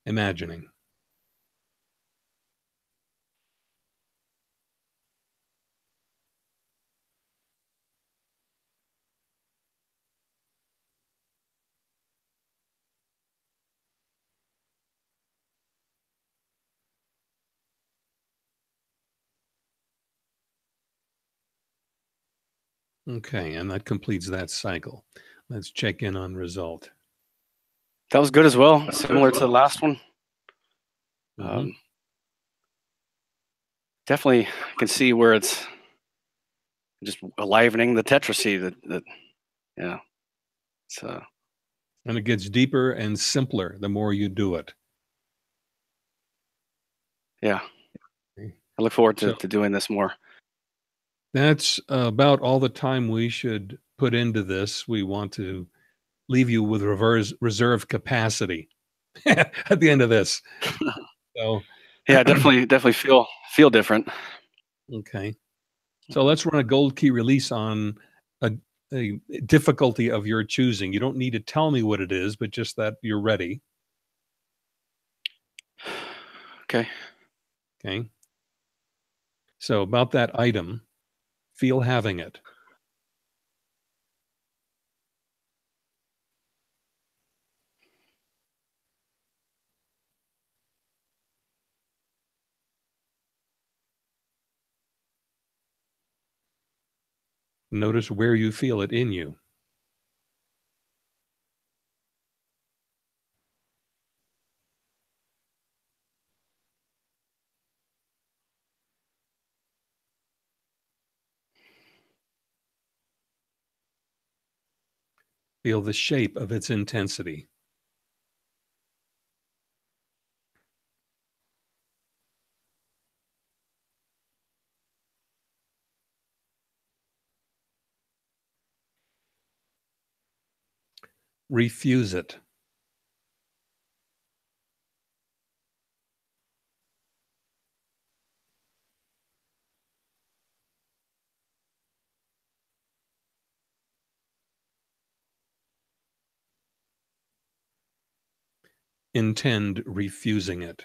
imagining. Okay, and that completes that cycle. Let's check in on result. That was good as well, similar to the last one. Mm-hmm. Definitely can see where it's just livening the tetracy. That yeah, it's And it gets deeper and simpler the more you do it. yeah. Okay. I look forward So to doing this more. that's about all the time we should put into this. We want to leave you with reserve capacity at the end of this. So, Yeah, definitely feel different. okay. So let's run a gold key release on a, a difficulty of your choosing. You don't need to tell me what it is, but just that you're ready. Okay. Okay. So about that item, feel having it. Notice where you feel it in you. Feel the shape of its intensity. Refuse it. Intend refusing it.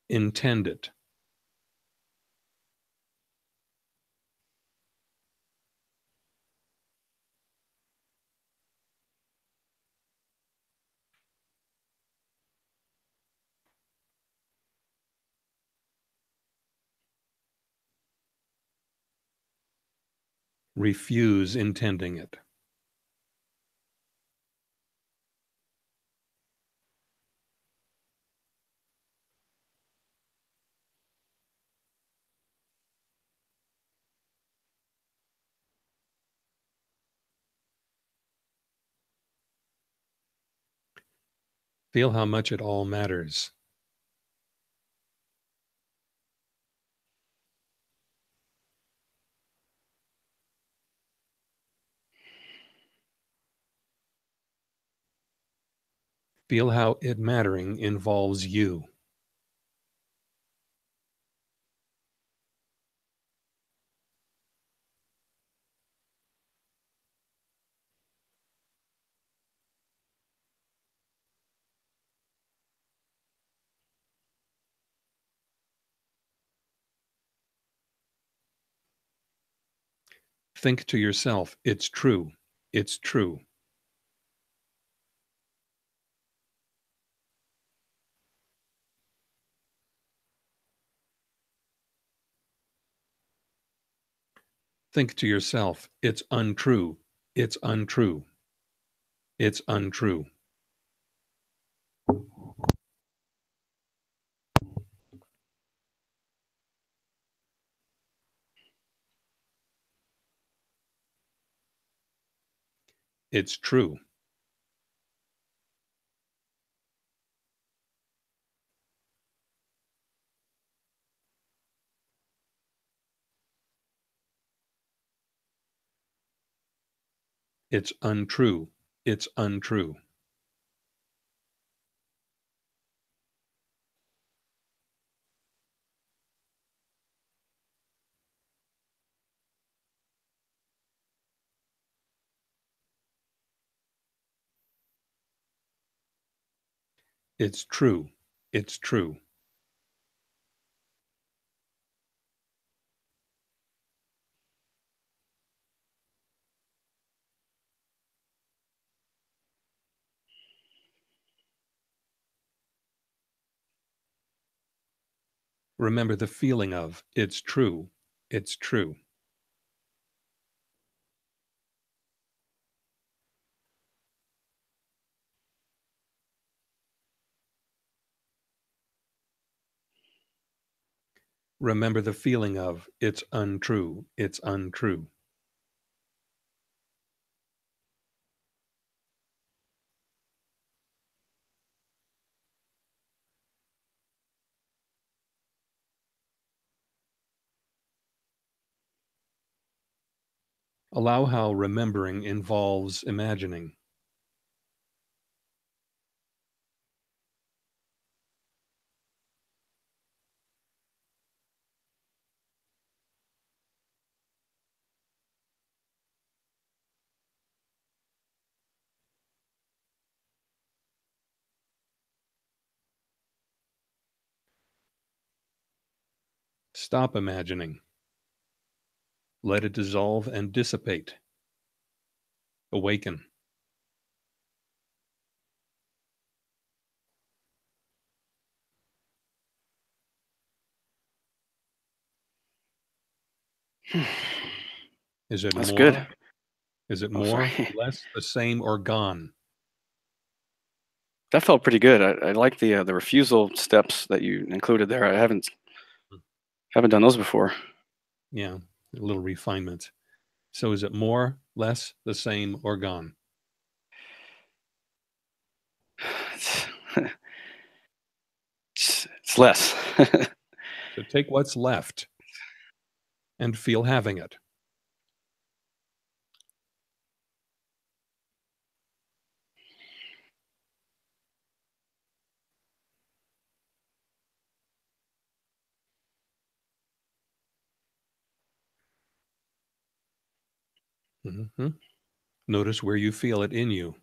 Intend it. Refuse intending it. Feel how much it all matters. Feel how it mattering involves you. Think to yourself, it's true. It's true. Think to yourself, it's untrue. It's untrue. It's untrue. It's true. It's untrue. It's untrue. It's true. It's true. Remember the feeling of, it's true. It's true. Remember the feeling of, it's untrue. It's untrue. Allow how remembering involves imagining. Stop imagining. Let it dissolve and dissipate. Awaken. Is it That's more? good. Is it Oh, more, sorry. less, the same, or gone? That felt pretty good. I like the refusal steps that you included there. I haven't done those before. Yeah, a little refinement. So is it more, less, the same, or gone? It's, it's less. So take what's left and feel having it. Mm-hmm. Notice where you feel it in you.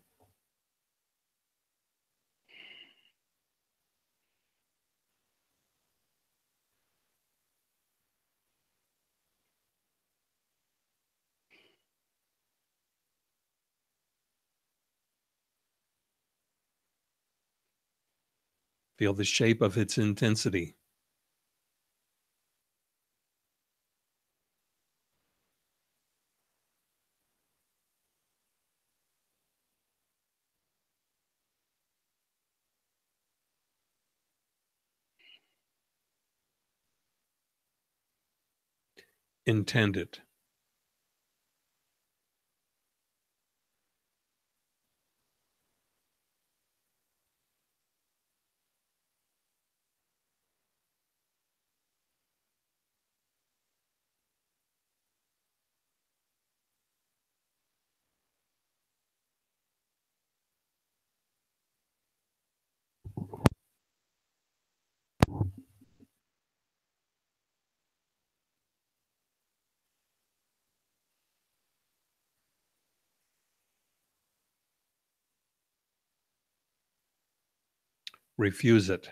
Feel the shape of its intensity. Intend it. Refuse it.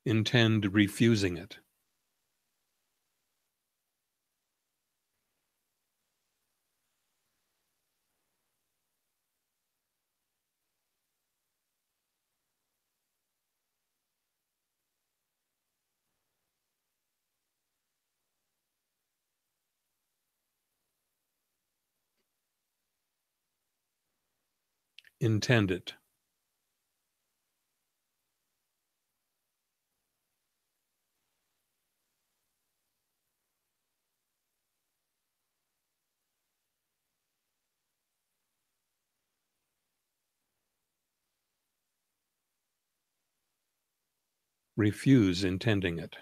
Intend refusing it. Intend it. Refuse intending it.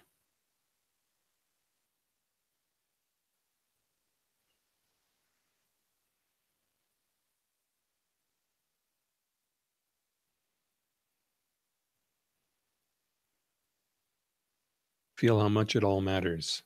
Feel how much it all matters.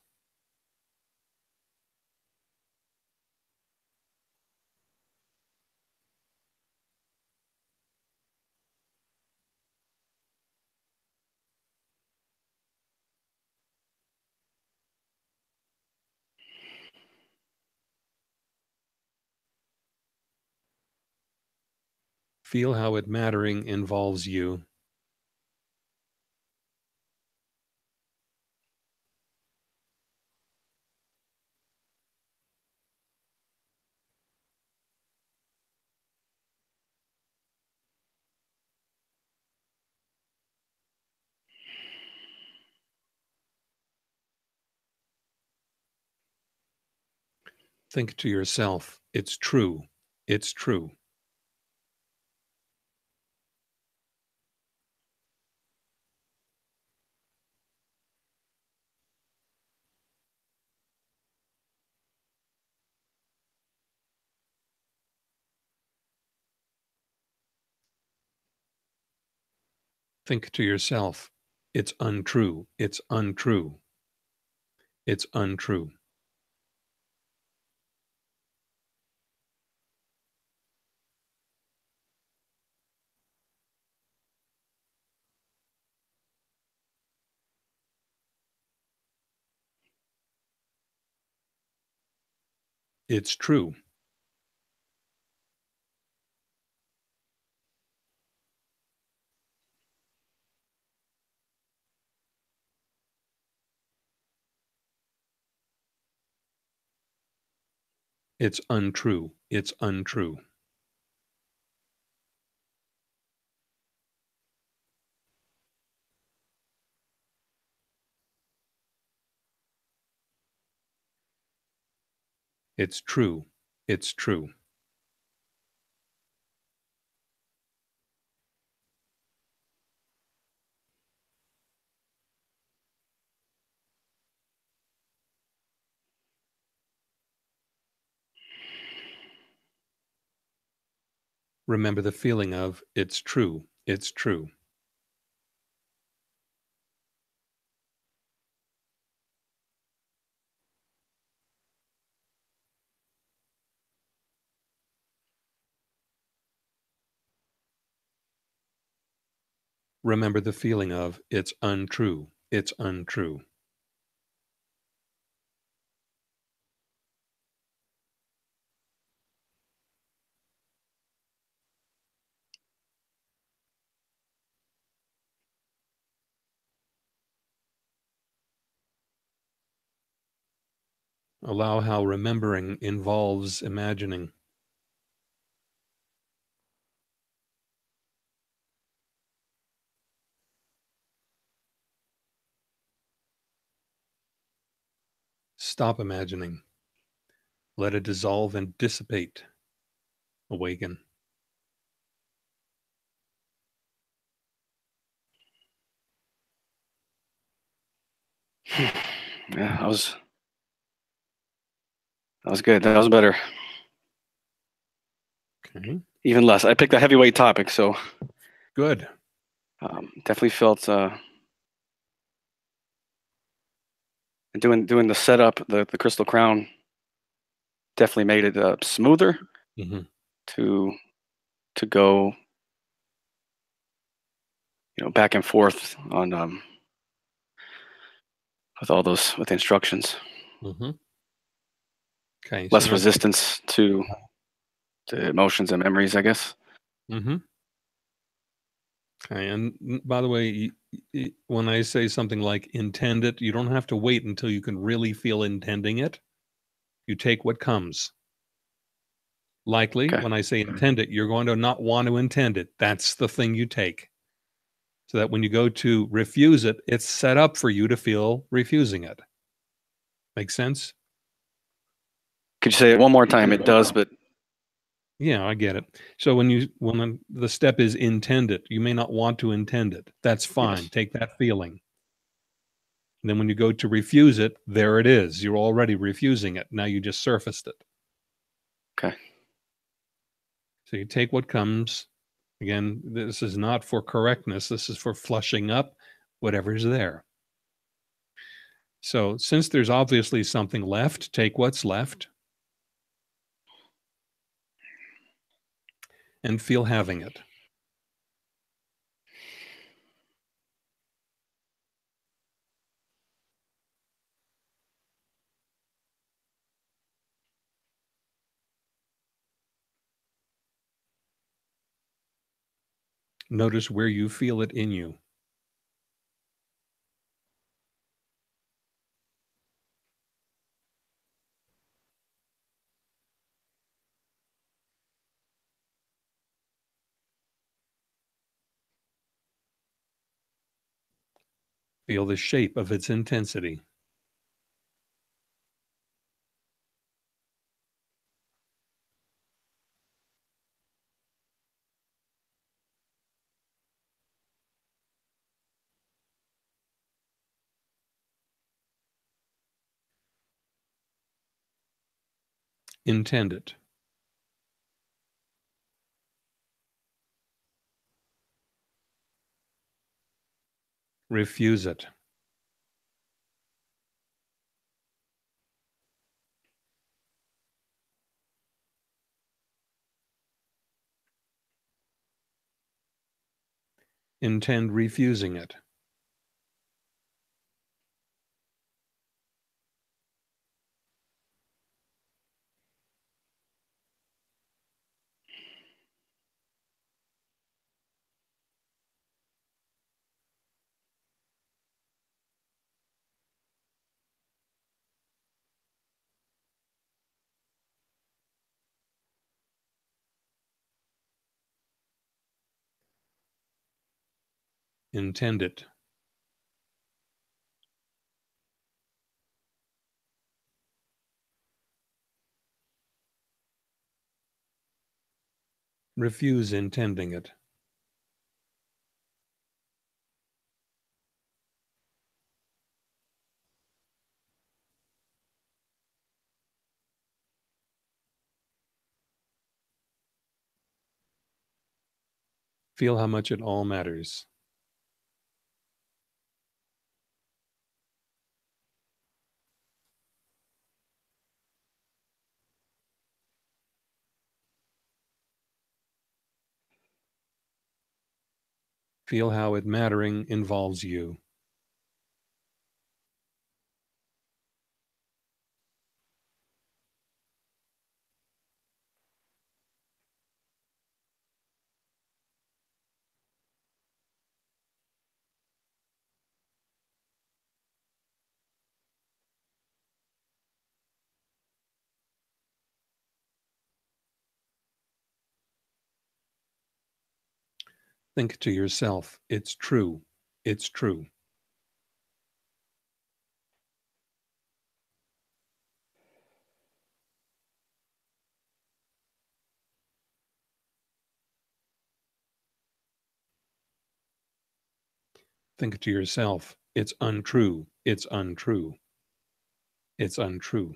Feel how it mattering involves you. Think to yourself, it's true. It's true. Think to yourself, it's untrue, it's untrue, it's untrue. It's true. It's untrue. It's untrue. It's true. It's true. Remember the feeling of, it's true. It's true. Remember the feeling of, it's untrue. It's untrue. Allow how remembering involves imagining. Stop imagining. Let it dissolve and dissipate. Awaken. Yeah, that was good. That was better. Okay. Even less. I picked a heavyweight topic, so Good. definitely felt doing the setup, the crystal crown definitely made it smoother Mm-hmm. to go, back and forth on with all those with instructions. Mm-hmm. Okay. So Less now. resistance to emotions and memories, I guess. Mm-hmm. Okay. And by the way, when I say something like intend it, you don't have to wait until you can really feel intending it. You take what comes. Likely, Okay. when I say intend it, you're going to not want to intend it. That's the thing you take. So that when you go to refuse it, it's set up for you to feel refusing it. Make sense? Could you say it one more time? It does, but Yeah, I get it. So when the step is intend it, you may not want to intend it. That's fine. yes. Take that feeling. And then when you go to refuse it, there it is. You're already refusing it. Now you just surfaced it. Okay. So you take what comes. Again, this is not for correctness. This is for flushing up whatever's there. So since there's obviously something left, take what's left and feel having it. Notice where you feel it in you. Feel the shape of its intensity. Intend it. Refuse it. Intend refusing it. Intend it. Refuse intending it. Feel how much it all matters. Feel how it mattering involves you. Think to yourself, it's true. It's true. Think to yourself, it's untrue. It's untrue. It's untrue.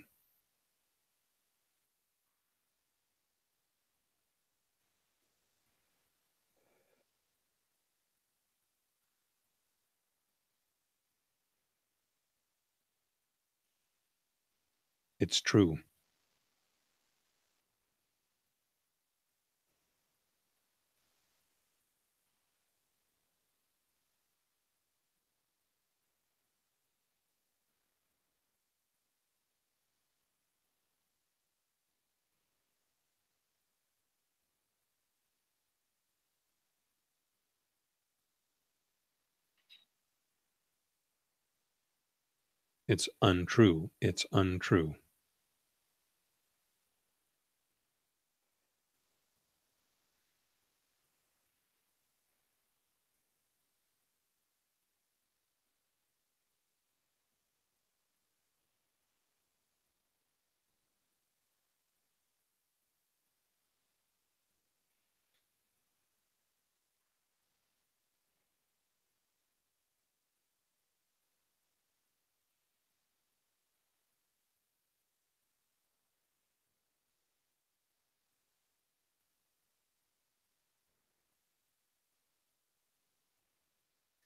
It's true. It's untrue. It's untrue.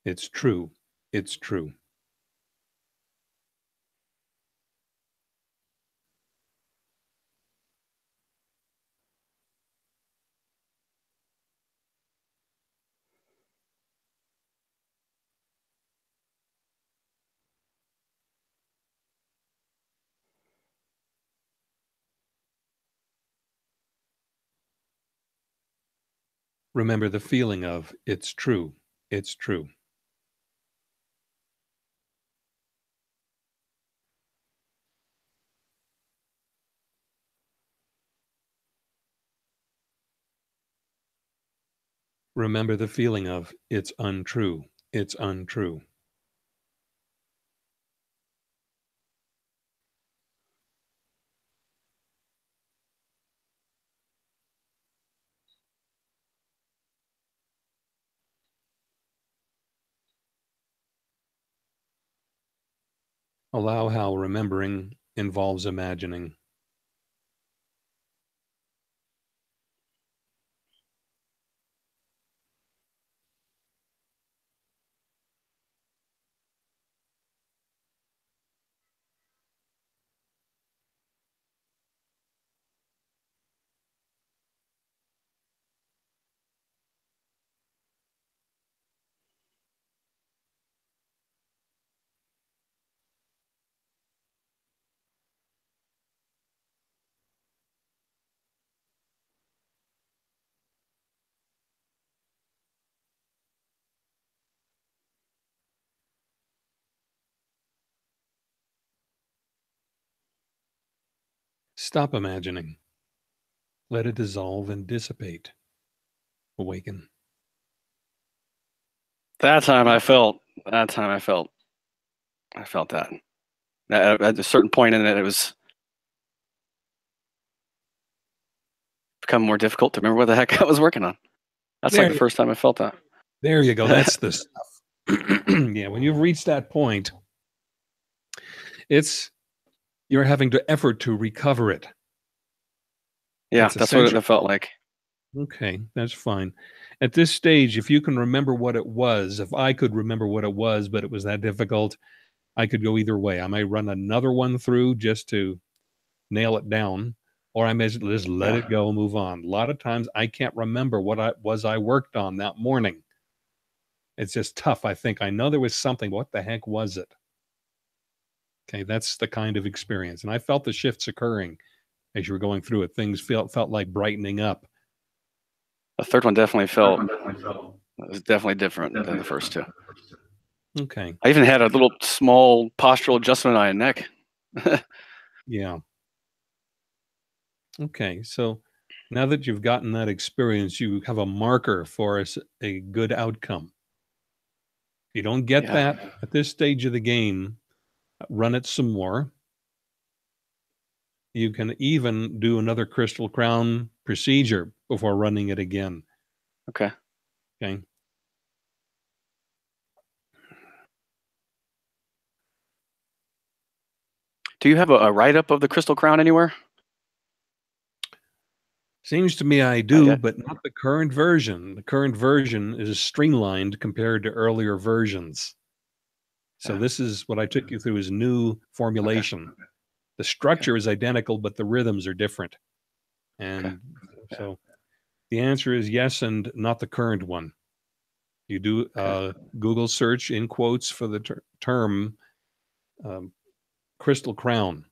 It's true. It's true. Remember the feeling of, it's true. It's true. Remember the feeling of, it's untrue. It's untrue. Allow how remembering involves imagining. Stop imagining. Let it dissolve and dissipate. Awaken. That time I felt. That time I felt. I felt that. At a certain point in it, it was becoming more difficult to remember what the heck I was working on. That's like There, the first time I felt that. there you go. That's the stuff. Yeah, when you've reached that point, you're having to effort to recover it. Yeah, It's that's what essential. it felt like. Okay, that's fine. At this stage, if you can remember what it was, if I could remember what it was, but it was that difficult, I could go either way. I may run another one through just to nail it down, or I may just let Yeah. it go and move on. A lot of times I can't remember what I worked on that morning. It's just tough. I think I know there was something. What the heck was it? Okay, that's the kind of experience. And I felt the shifts occurring as you were going through it. Things felt like brightening up. The third one definitely felt, it was definitely different than the first two. Okay. I even had a little small postural adjustment on my neck. Yeah. Okay. So now that you've gotten that experience, you have a marker for a good outcome. If you don't get Yeah. that at this stage of the game, run it some more. You can even do another crystal crown procedure before running it again. Okay. Okay. Do you have a write-up of the Crystal Crown anywhere? Seems to me I Not do, yet. but not the current version. The current version is streamlined compared to earlier versions. So Yeah. this is what I took you through is new Okay. formulation. The Okay. structure is identical, but the rhythms are different. Okay. And Yeah. so the answer is yes, and not the current one. You do Okay. Google search in quotes for the term um, crystal crown.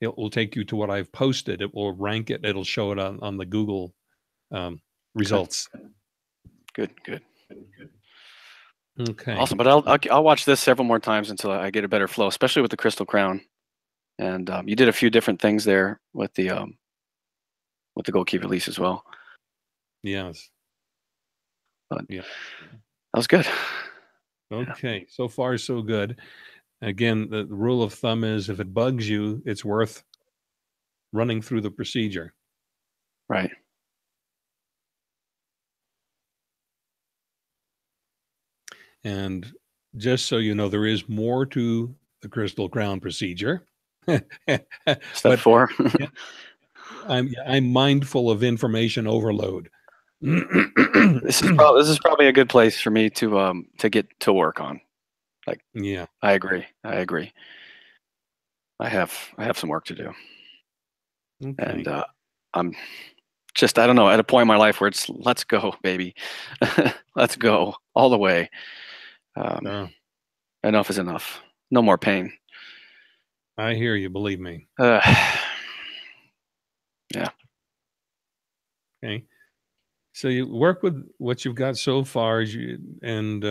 It will take you to what I've posted. It will rank it. It'll show it on the Google Okay. results. Good. Good. Okay. Awesome. But I'll watch this several more times until I get a better flow, especially with the Crystal Crown. And you did a few different things there with the goalkeeper release as well. Yes. But Yeah. that was good. Yeah. Okay. So far, so good. Again, the rule of thumb is if it bugs you, it's worth running through the procedure. Right. And just so you know, there is more to the crystal crown procedure. Step But 4. yeah, I'm mindful of information overload. This is probably a good place for me to get to work on. Like, Yeah. I agree. I agree. I have some work to do, and Okay. I'm just I don't know at a point in my life where it's let's go, baby, let's go all the way. Um, Uh, enough is enough. No more pain. I hear you. Believe me. Uh, yeah. Okay. So you work with what you've got so far, and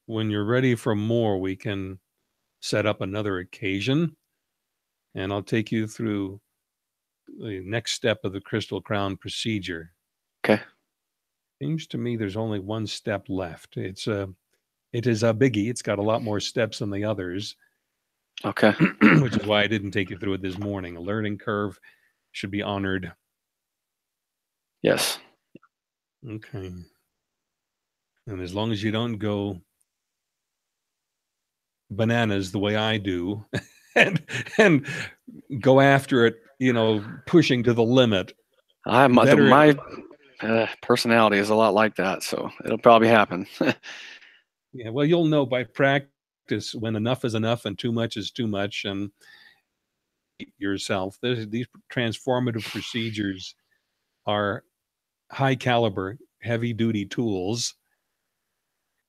when you're ready for more, we can set up another occasion, and I'll take you through the next step of the crystal crown procedure. Okay. Seems to me there's only one step left. It is a biggie. It's got a lot more steps than the others, Okay. which is why I didn't take you through it this morning. A learning curve should be honored. Yes. Okay. And as long as you don't go bananas the way I do and and go after it, pushing to the limit, better My personality is a lot like that, so it'll probably happen. yeah, well, you'll know by practice when enough is enough and too much is too much and yourself. These transformative procedures are high caliber, heavy duty tools.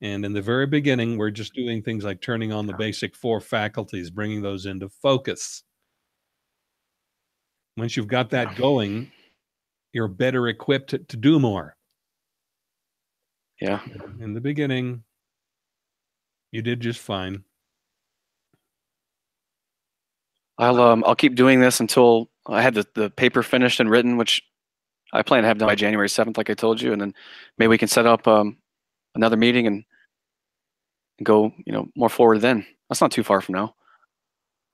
And in the very beginning, we're just doing things like turning on the basic 4 faculties, bringing those into focus. Once you've got that going, you're better equipped to do more. Yeah. In the beginning, you did just fine. I'll keep doing this until I had the paper finished and written, which I plan to have done by January 7th, like I told you, and then maybe we can set up another meeting and go, more forward then. That's not too far from now.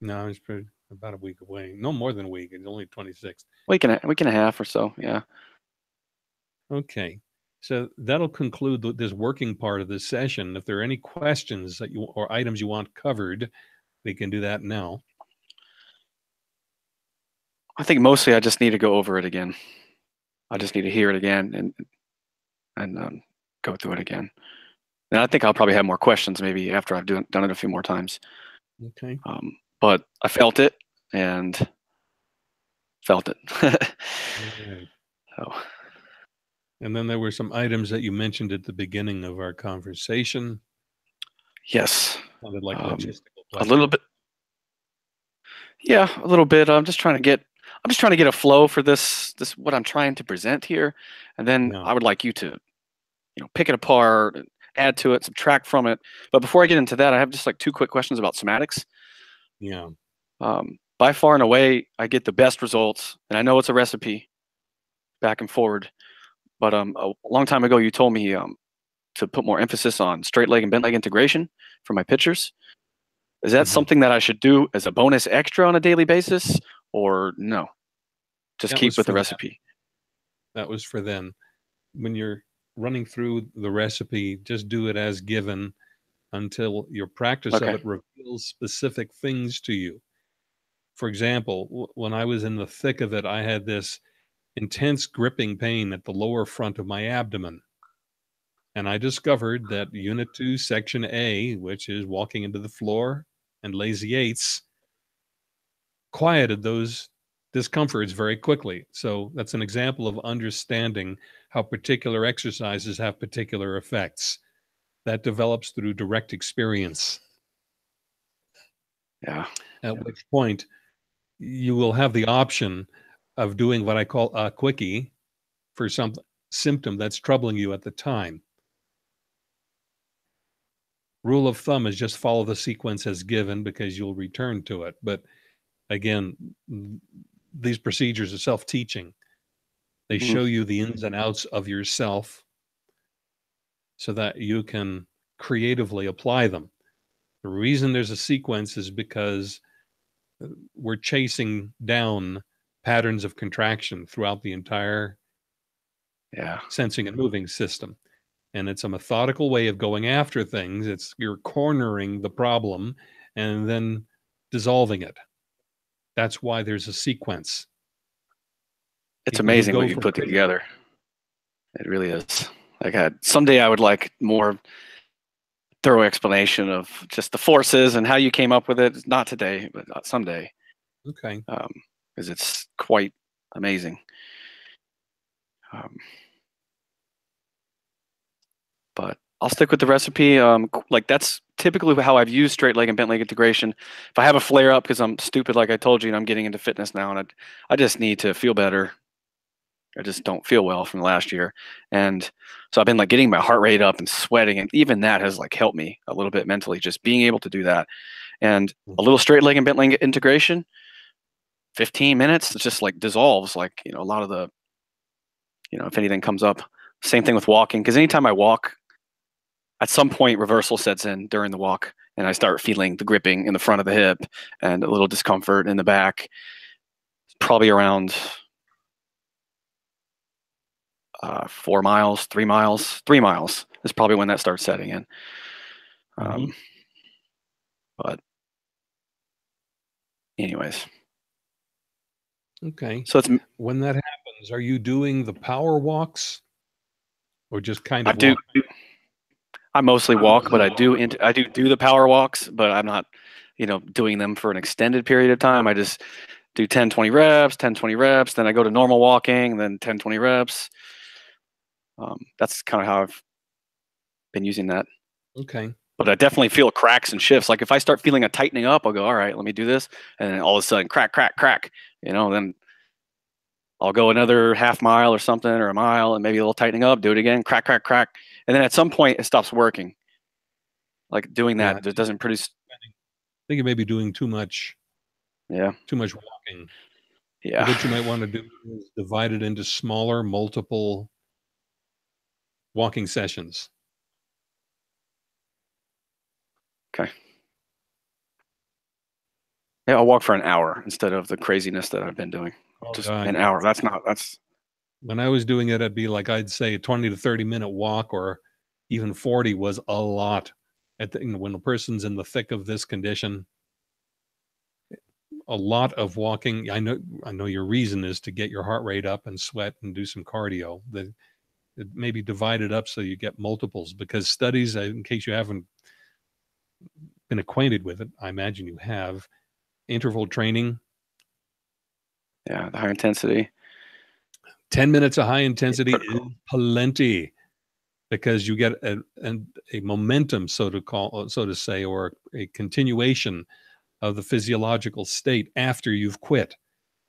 No, it's pretty, about a week away. No more than a week. It's only 26th. Week and a half or so. Yeah. Okay. So that'll conclude this working part of this session. If there are any questions that you or items you want covered, we can do that now. I think mostly I just need to go over it again. I just need to hear it again and go through it again. And I think I'll probably have more questions maybe after I've done it a few more times. Okay. But I felt it and felt it. Right. So. And then there were some items that you mentioned at the beginning of our conversation. Yes. Sounded like logistical a little bit. Yeah, a little bit. I'm just trying to get a flow for this what I'm trying to present here, and then I would like you to, pick it apart, add to it, subtract from it. But before I get into that, I have just like 2 quick questions about somatics. Yeah. By far and away, I get the best results, and I know it's a recipe, back and forward. But a long time ago, you told me to put more emphasis on straight leg and bent leg integration for my pitchers. Is that something that I should do as a bonus extra on a daily basis, or no? Just keep with the recipe. That was for then. When you're running through the recipe, just do it as given until your practice of it reveals specific things to you. For example, when I was in the thick of it, I had this intense gripping pain at the lower front of my abdomen. And I discovered that Unit 2, Section A, which is walking into the floor and lazy eights, quieted those discomforts very quickly. So that's an example of understanding how particular exercises have particular effects. That develops through direct experience. Yeah. At which point you will have the option of doing what I call a quickie for some symptom that's troubling you at the time. Rule of thumb is just follow the sequence as given because you'll return to it. But again, these procedures are self-teaching. They show you the ins and outs of yourself so that you can creatively apply them. The reason there's a sequence is because we're chasing down patterns of contraction throughout the entire sensing and moving system. And it's a methodical way of going after things. You're cornering the problem and then dissolving it. That's why there's a sequence. It's amazing what you put together. It really is. Someday I would like more thorough explanation of just the forces and how you came up with it. Not today, but someday. Okay. Because it's quite amazing. But I'll stick with the recipe. That's typically how I've used straight leg and bent leg integration. If I have a flare up because I'm stupid, like I told you, and I'm getting into fitness now, and I just need to feel better. I just don't feel well from last year. And so I've been getting my heart rate up and sweating. And even that has helped me a little bit mentally, just being able to do that. And a little straight leg and bent leg integration, 15 minutes, it just dissolves a lot of the, if anything comes up. Same thing with walking. Because anytime I walk, at some point reversal sets in during the walk and I start feeling the gripping in the front of the hip and a little discomfort in the back. Probably around 4 miles, 3 miles. 3 miles is probably when that starts setting in. But anyways. Okay. So when that happens, are you doing the power walks or just kind of I mostly walk, but I do the power walks, but I'm not, doing them for an extended period of time. I just do 10, 20 reps, 10, 20 reps. Then I go to normal walking, then 10, 20 reps. That's kind of how I've been using that. Okay. But I definitely feel cracks and shifts. If I start feeling a tightening up, I'll go, all right, let me do this. And then all of a sudden, crack, crack, crack, then I'll go another half mile or something, or a mile, and maybe a little tightening up, do it again, crack, crack, crack. And then at some point it stops working. Doing that just doesn't produce. I think you may be doing too much. Yeah. Too much walking. Yeah. What you might want to do is divide it into smaller, multiple walking sessions. Okay. Yeah, I'll walk for an hour instead of the craziness that I've been doing. Oh, Just God. an hour. That's When I was doing it, it'd be like I'd say a 20 to 30-minute walk, or even 40 was a lot. When a person's in the thick of this condition, a lot of walking. I know your reason is to get your heart rate up and sweat and do some cardio. That it maybe divide it up so you get multiples, because studies, in case you haven't been acquainted with it, I imagine you have, interval training, yeah, the high intensity. 10 minutes of high intensity is plenty, because you get a momentum, so to say, or a continuation of the physiological state after you've quit.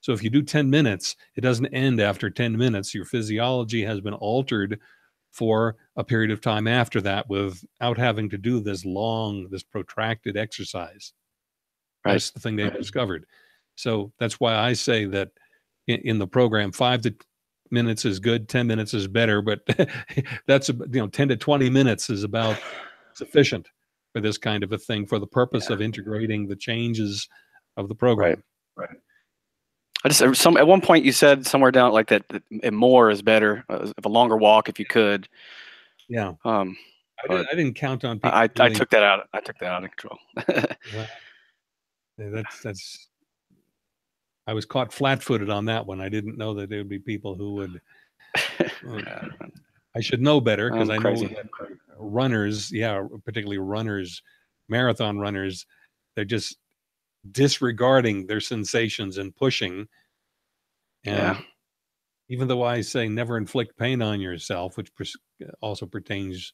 So if you do 10 minutes, it doesn't end after 10 minutes. Your physiology has been altered for a period of time after that without having to do this protracted exercise. Right. That's the thing they've discovered. So that's why I say that in the program, 5 minutes is good, 10 minutes is better, but that's 10 to 20 minutes is about sufficient for this kind of a thing, for the purpose of integrating the changes of the program. Right. I just at one point you said somewhere down like that more is better, of a longer walk if you could. Yeah. I didn't count on people. I took that out. I took that out of control. Well, that's. I was caught flat-footed on that one. I didn't know that there would be people who would. I should know better, because I know that runners, particularly runners, marathon runners, they're just disregarding their sensations and pushing. And even though I say never inflict pain on yourself, which also pertains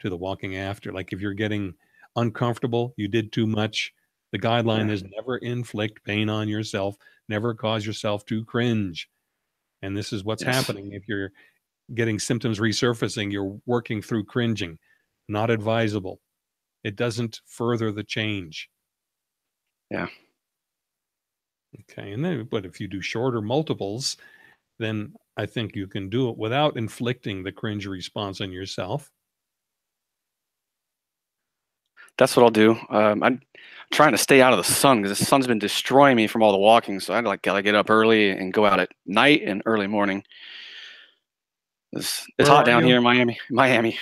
to the walking after, like if you're getting uncomfortable, you did too much, the guideline is never inflict pain on yourself, never cause yourself to cringe. And this is what's happening. If you're getting symptoms resurfacing, you're working through cringing. Not advisable. It doesn't further the change. Yeah. Okay. And then, but if you do shorter multiples, then I think you can do it without inflicting the cringe response on yourself. That's what I'll do. I'm trying to stay out of the sun because the sun's been destroying me from all the walking. So I'd gotta get up early and go out at night and early morning. It's hot down here in Miami. Oh,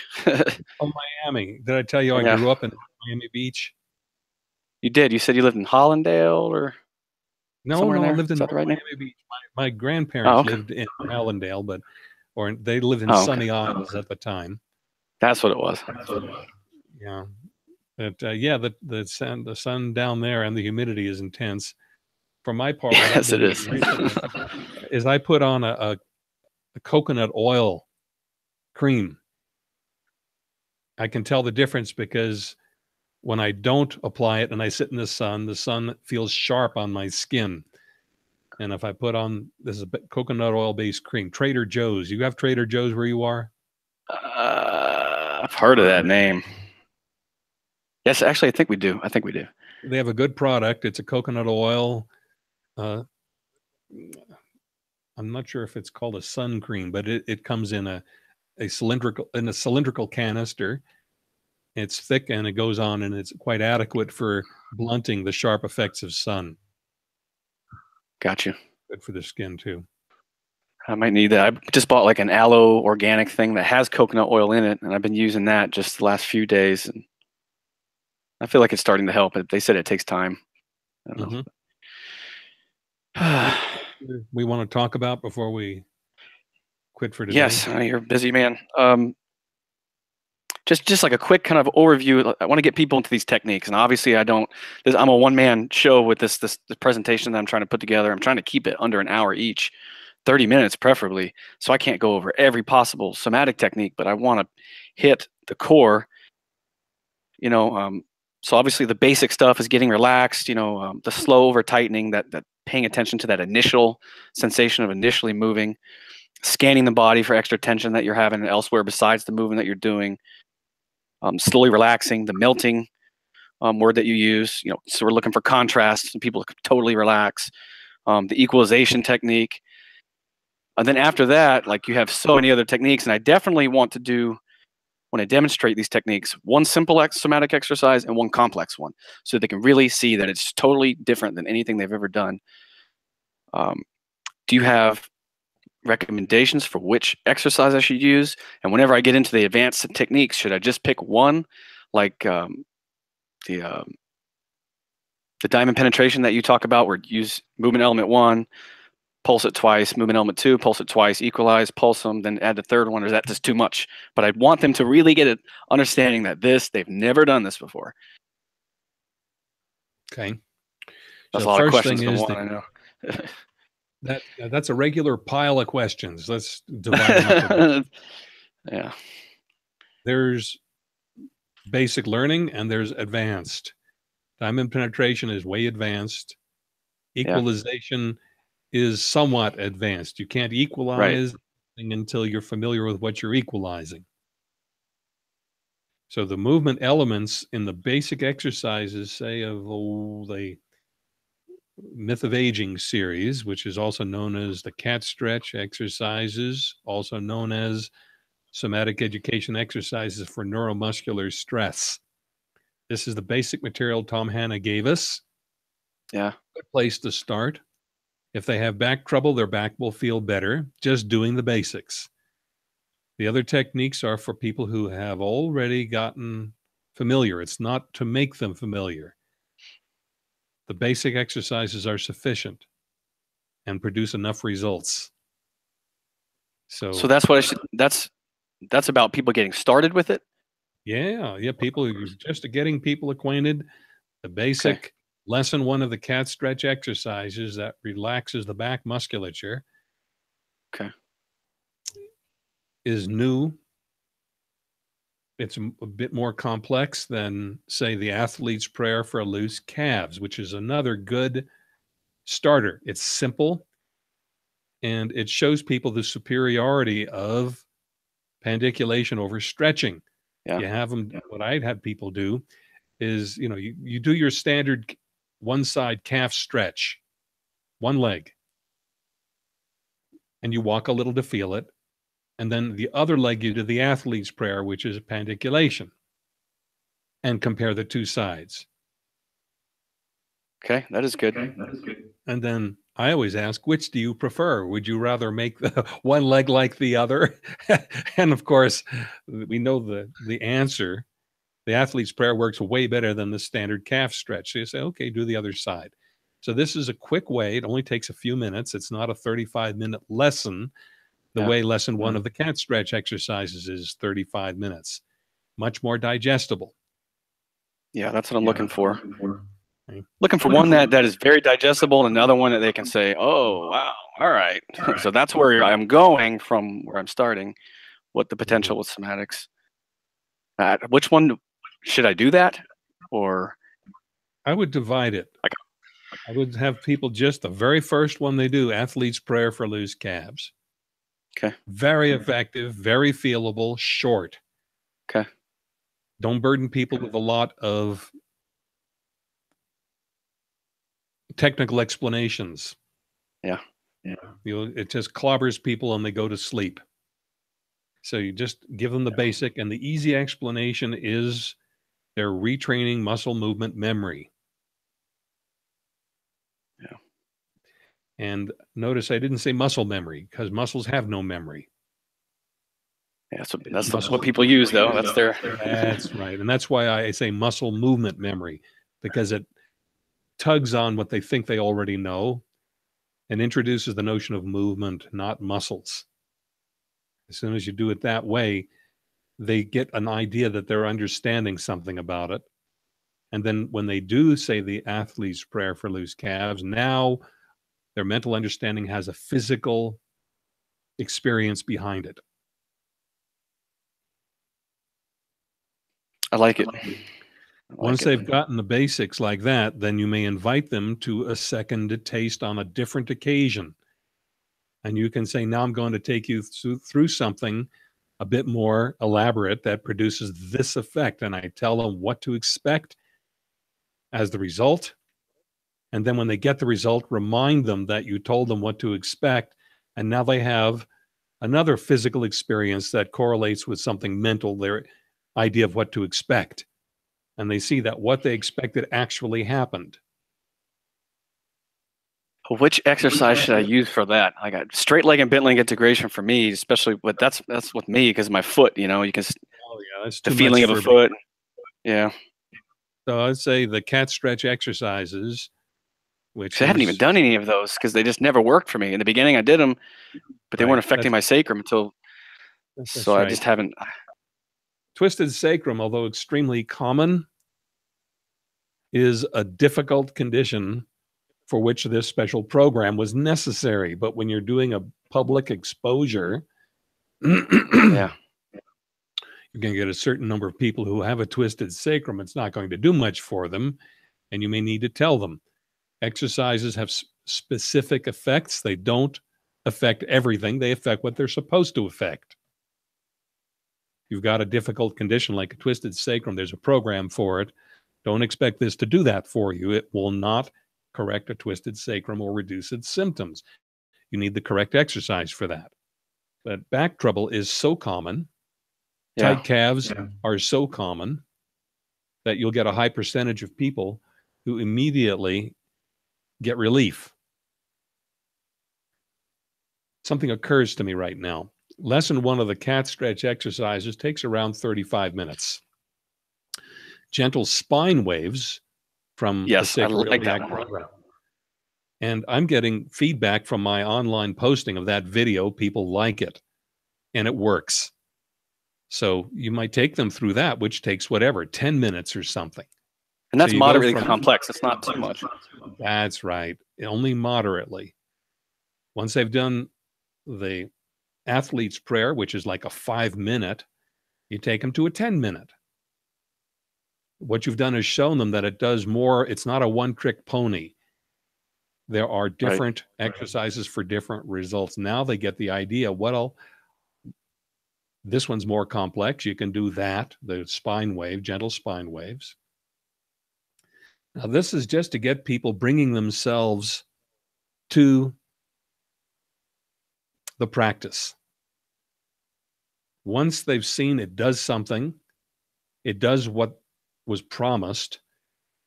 Miami. Did I tell you I grew up in Miami Beach? You did. You said you lived in Hollandale or No, I lived in Miami Beach. My grandparents lived in Hallandale, they lived in Sunny Isles at the time. That's what it was. Yeah. But the sun down there and the humidity is intense. For my part, yes, it is. Is I put on a coconut oil cream. I can tell the difference because when I don't apply it and I sit in the sun feels sharp on my skin. And if I put on, this is a coconut oil based cream, Trader Joe's. You have Trader Joe's where you are? I've heard of that name. Yes, actually, I think we do. They have a good product. It's a coconut oil. I'm not sure if it's called a sun cream, but it comes in a cylindrical canister. It's thick and it goes on, and it's quite adequate for blunting the sharp effects of sun. Got you. Good for the skin too. I might need that. I just bought like an aloe organic thing that has coconut oil in it, and I've been using that just the last few days, and I feel like it's starting to help. They said it takes time. I don't know. We want to talk about before we quit for today? Yes, you're a busy man. Just like a quick kind of overview. I want to get people into these techniques, and obviously I'm a one-man show with this presentation that I'm trying to put together. I'm trying to keep it under an hour each, 30 minutes preferably, so I can't go over every possible somatic technique, but I want to hit the core. So obviously the basic stuff is getting relaxed. The slow over tightening, that paying attention to that initial sensation of initially moving, scanning the body for extra tension that you're having elsewhere besides the movement that you're doing. Slowly relaxing, the melting word that you use. So we're looking for contrast, and people totally relax. the equalization technique. And then after that, like you have so many other techniques, and I definitely want to do, when I demonstrate these techniques, one simple somatic exercise and one complex one, so they can really see that it's totally different than anything they've ever done. Do you have recommendations for which exercise I should use? And whenever I get into the advanced techniques, should I just pick one, like the diamond penetration that you talk about, where you use movement element 1, pulse it twice, movement element 2, pulse it twice, equalize, pulse them, then add the third one, or is that just too much? But I want them to really get an understanding that they've never done this before. Okay. That's So a lot of first questions thing to is one, I know. that's a regular pile of questions. Let's divide them up. Yeah. There's basic learning and there's advanced. Diamond penetration is way advanced. Equalization is somewhat advanced. You can't equalize until you're familiar with what you're equalizing. So the movement elements in the basic exercises, say of the Myth of Aging series, which is also known as the cat stretch exercises, also known as somatic education exercises for neuromuscular stress. This is the basic material Tom Hanna gave us. Yeah. Good place to start. If they have back trouble, their back will feel better just doing the basics. The other techniques are for people who have already gotten familiar. It's not to make them familiar. The basic exercises are sufficient and produce enough results. So that's what I should, that's about people getting started with it? Yeah, people just getting people acquainted. The basic lesson 1 of the cat stretch exercises that relaxes the back musculature is new. It's a bit more complex than, say, the athlete's prayer for loose calves, which is another good starter. It's simple, and it shows people the superiority of pandiculation over stretching. You have them, what I'd have people do is, you do your standard one side calf stretch, one leg, and you walk a little to feel it. And then the other leg, you do the athlete's prayer, which is pandiculation, and compare the two sides. Okay, that is good. And then I always ask, which do you prefer? Would you rather make the one leg like the other? And of course, we know the answer. The athlete's prayer works way better than the standard calf stretch. So you say, okay, do the other side. So this is a quick way. It only takes a few minutes. It's not a 35-minute lesson. The way lesson 1 of the cat stretch exercises is 35 minutes. Much more digestible. Yeah, that's what I'm looking for. Looking for one that is very digestible, and another one that they can say, oh, wow, all right. So that's where I'm going from where I'm starting, what the potential with somatics. Which one should I do that? Or I would divide it. I would have people just the very first one they do, athlete's prayer for loose calves. Okay. Very effective, very feelable, short. Okay. Don't burden people with a lot of technical explanations. Yeah. It just clobbers people and they go to sleep. So you just give them the basic, and the easy explanation is they're retraining muscle movement memory. Yeah. And notice I didn't say muscle memory, because muscles have no memory. Yeah, that's what people use, though. That's right. And that's why I say muscle movement memory, because it tugs on what they think they already know and introduces the notion of movement, not muscles. As soon as you do it that way, they get an idea that they're understanding something about it. And then when they do say the athlete's prayer for loose calves, now their mental understanding has a physical experience behind it. I like it. Once they've gotten the basics like that, then you may invite them to a second taste on a different occasion. And you can say, now I'm going to take you through something a bit more elaborate that produces this effect. And I tell them what to expect as the result. And then when they get the result, remind them that you told them what to expect. And now they have another physical experience that correlates with something mental, their idea of what to expect. And they see that what they expected actually happened. Which exercise should I use for that? I got straight leg and bent leg integration for me, especially, but that's with me because my foot, you know, you can, Oh yeah, that's the too feeling much of a for me. foot. Yeah. So I'd say the cat stretch exercises, which I haven't even is done any of those because they just never worked for me. In the beginning, I did them, but they right. weren't affecting my sacrum until, so That's I right. just haven't. Twisted sacrum, although extremely common, is a difficult condition for which this special program was necessary. But when you're doing a public exposure, Yeah. you're going to get a certain number of people who have a twisted sacrum. It's not going to do much for them, and you may need to tell them. Exercises have specific effects. They don't affect everything. They affect what they're supposed to affect. You've got a difficult condition like a twisted sacrum, there's a program for it. Don't expect this to do that for you. It will not correct a twisted sacrum or reduce its symptoms. You need the correct exercise for that. But back trouble is so common. Yeah. Tight calves are so common that you'll get a high percentage of people who immediately get relief. Something occurs to me right now. Lesson 1 of the cat stretch exercises takes around 35 minutes. Gentle spine waves from the Yes, I like sacroiliac that. program. And I'm getting feedback from my online posting of that video. People like it, and it works. So you might take them through that, which takes whatever, 10 minutes or something. And that's So you go moderately from- complex. It's not too much. That's right. Only moderately. Once they've done the athlete's prayer, which is like a 5-minute, you take them to a 10-minute. What you've done is shown them that it does more. It's not a one-trick pony. There are different exercises for different results. Now they get the idea. Well, this one's more complex. You can do that, the spine wave, gentle spine waves. Now, this is just to get people bringing themselves to the practice. Once they've seen it does something, it does what was promised,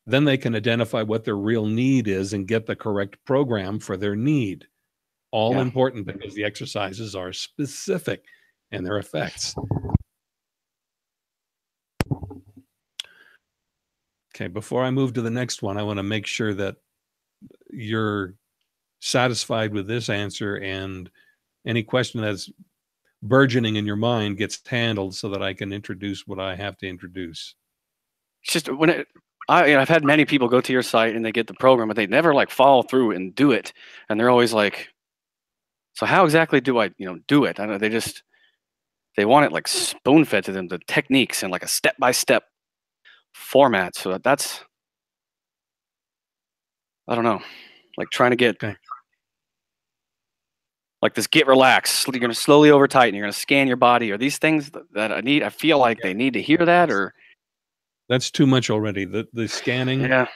then they can identify what their real need is and get the correct program for their need. All important because the exercises are specific in their effects. Okay, before I move to the next one, I want to make sure that you're satisfied with this answer and any question that's burgeoning in your mind gets handled so that I can introduce what I have to introduce. It's just when I've had many people go to your site and they get the program, but they never like follow through and do it. And they're always like, so how exactly do I, do it? I don't know, they want it like spoon fed to them, the techniques and like a step-by-step format. So that's, I don't know, like trying to get like this, get relaxed. You're going to slowly over tighten. You're going to scan your body. Are these things that I feel like they need to hear that, or? That's too much already. The scanning. Yeah.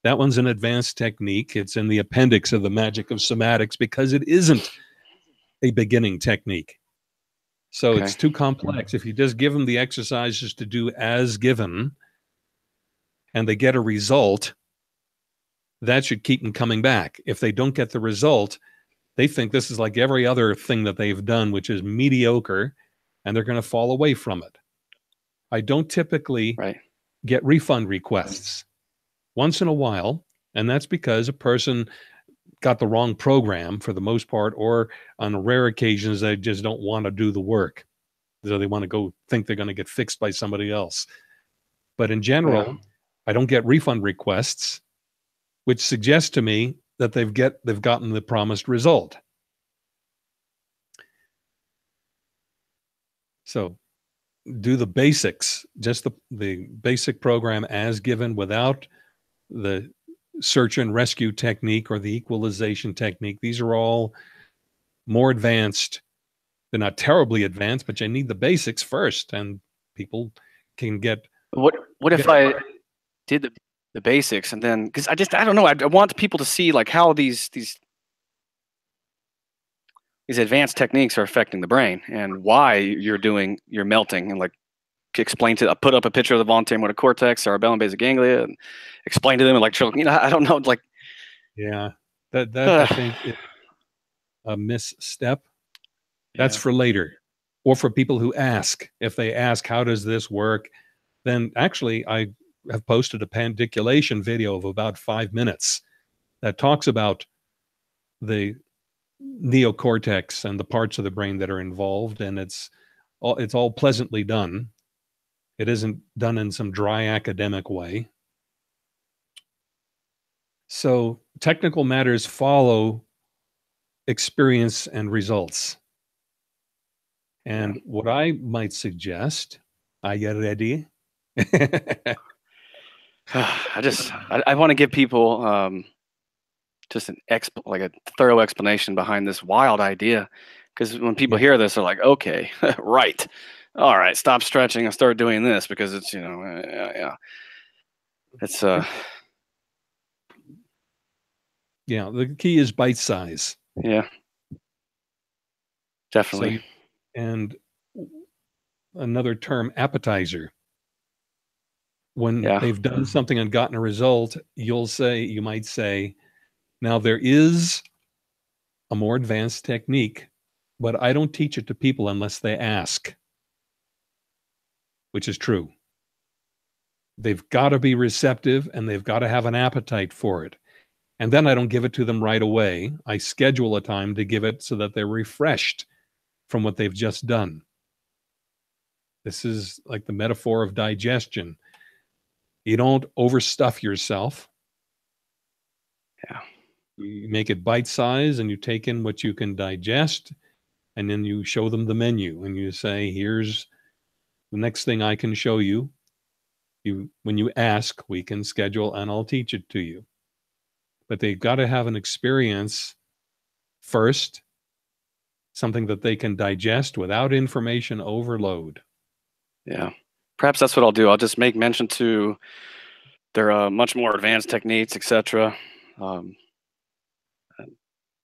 That one's an advanced technique. It's in the appendix of the Magic of Somatics because it isn't a beginning technique. So it's too complex. If you just give them the exercises to do as given and they get a result, that should keep them coming back. If they don't get the result, they think this is like every other thing that they've done, which is mediocre, and they're going to fall away from it. I don't typically get refund requests. Once in a while, and that's because a person got the wrong program for the most part, or on rare occasions, they just don't want to do the work. So they want to go think they're going to get fixed by somebody else. But in general, I don't get refund requests, which suggests to me that they've gotten the promised result. So do the basics, just the basic program as given without the search and rescue technique or the equalization technique. These are all more advanced. They're not terribly advanced, but you need the basics first, and people can get. What if I did the basics, and then because I don't know, I want people to see like how these advanced techniques are affecting the brain and why you're melting, and like explain to put up a picture of the voluntary motor cortex, cerebellum, basic ganglia, and explain to them electrical. I don't know, like Yeah, that I think is a misstep. That's yeah, for later, or for people who ask. If they ask, "How does this work?" Then actually, I have posted a pandiculation video of about 5 minutes that talks about the neocortex and the parts of the brain that are involved, and it's all pleasantly done. It isn't done in some dry academic way. So technical matters follow experience and results. And what I might suggest, are you ready? I want to give people just like a thorough explanation behind this wild idea, because when people Yeah. hear this, they're like, okay, right, all right, stop stretching and start doing this because it's yeah, it's Yeah, the key is bite size. yeah, So definitely. and another term, appetizer. When Yeah, they've done something and gotten a result, you might say, now there is a more advanced technique, but I don't teach it to people unless they ask, which is true. They've got to be receptive and they've got to have an appetite for it. And then I don't give it to them right away. I schedule a time to give it so that they're refreshed from what they've just done. This is like the metaphor of digestion. You don't overstuff yourself. yeah, You make it bite size and you take in what you can digest, and then you show them the menu and you say, here's the next thing I can show you. When you ask, we can schedule and I'll teach it to you. But they've got to have an experience first, something that they can digest without information overload. yeah. Perhaps that's what I'll do. I'll just make mention to their much more advanced techniques, etc. Um,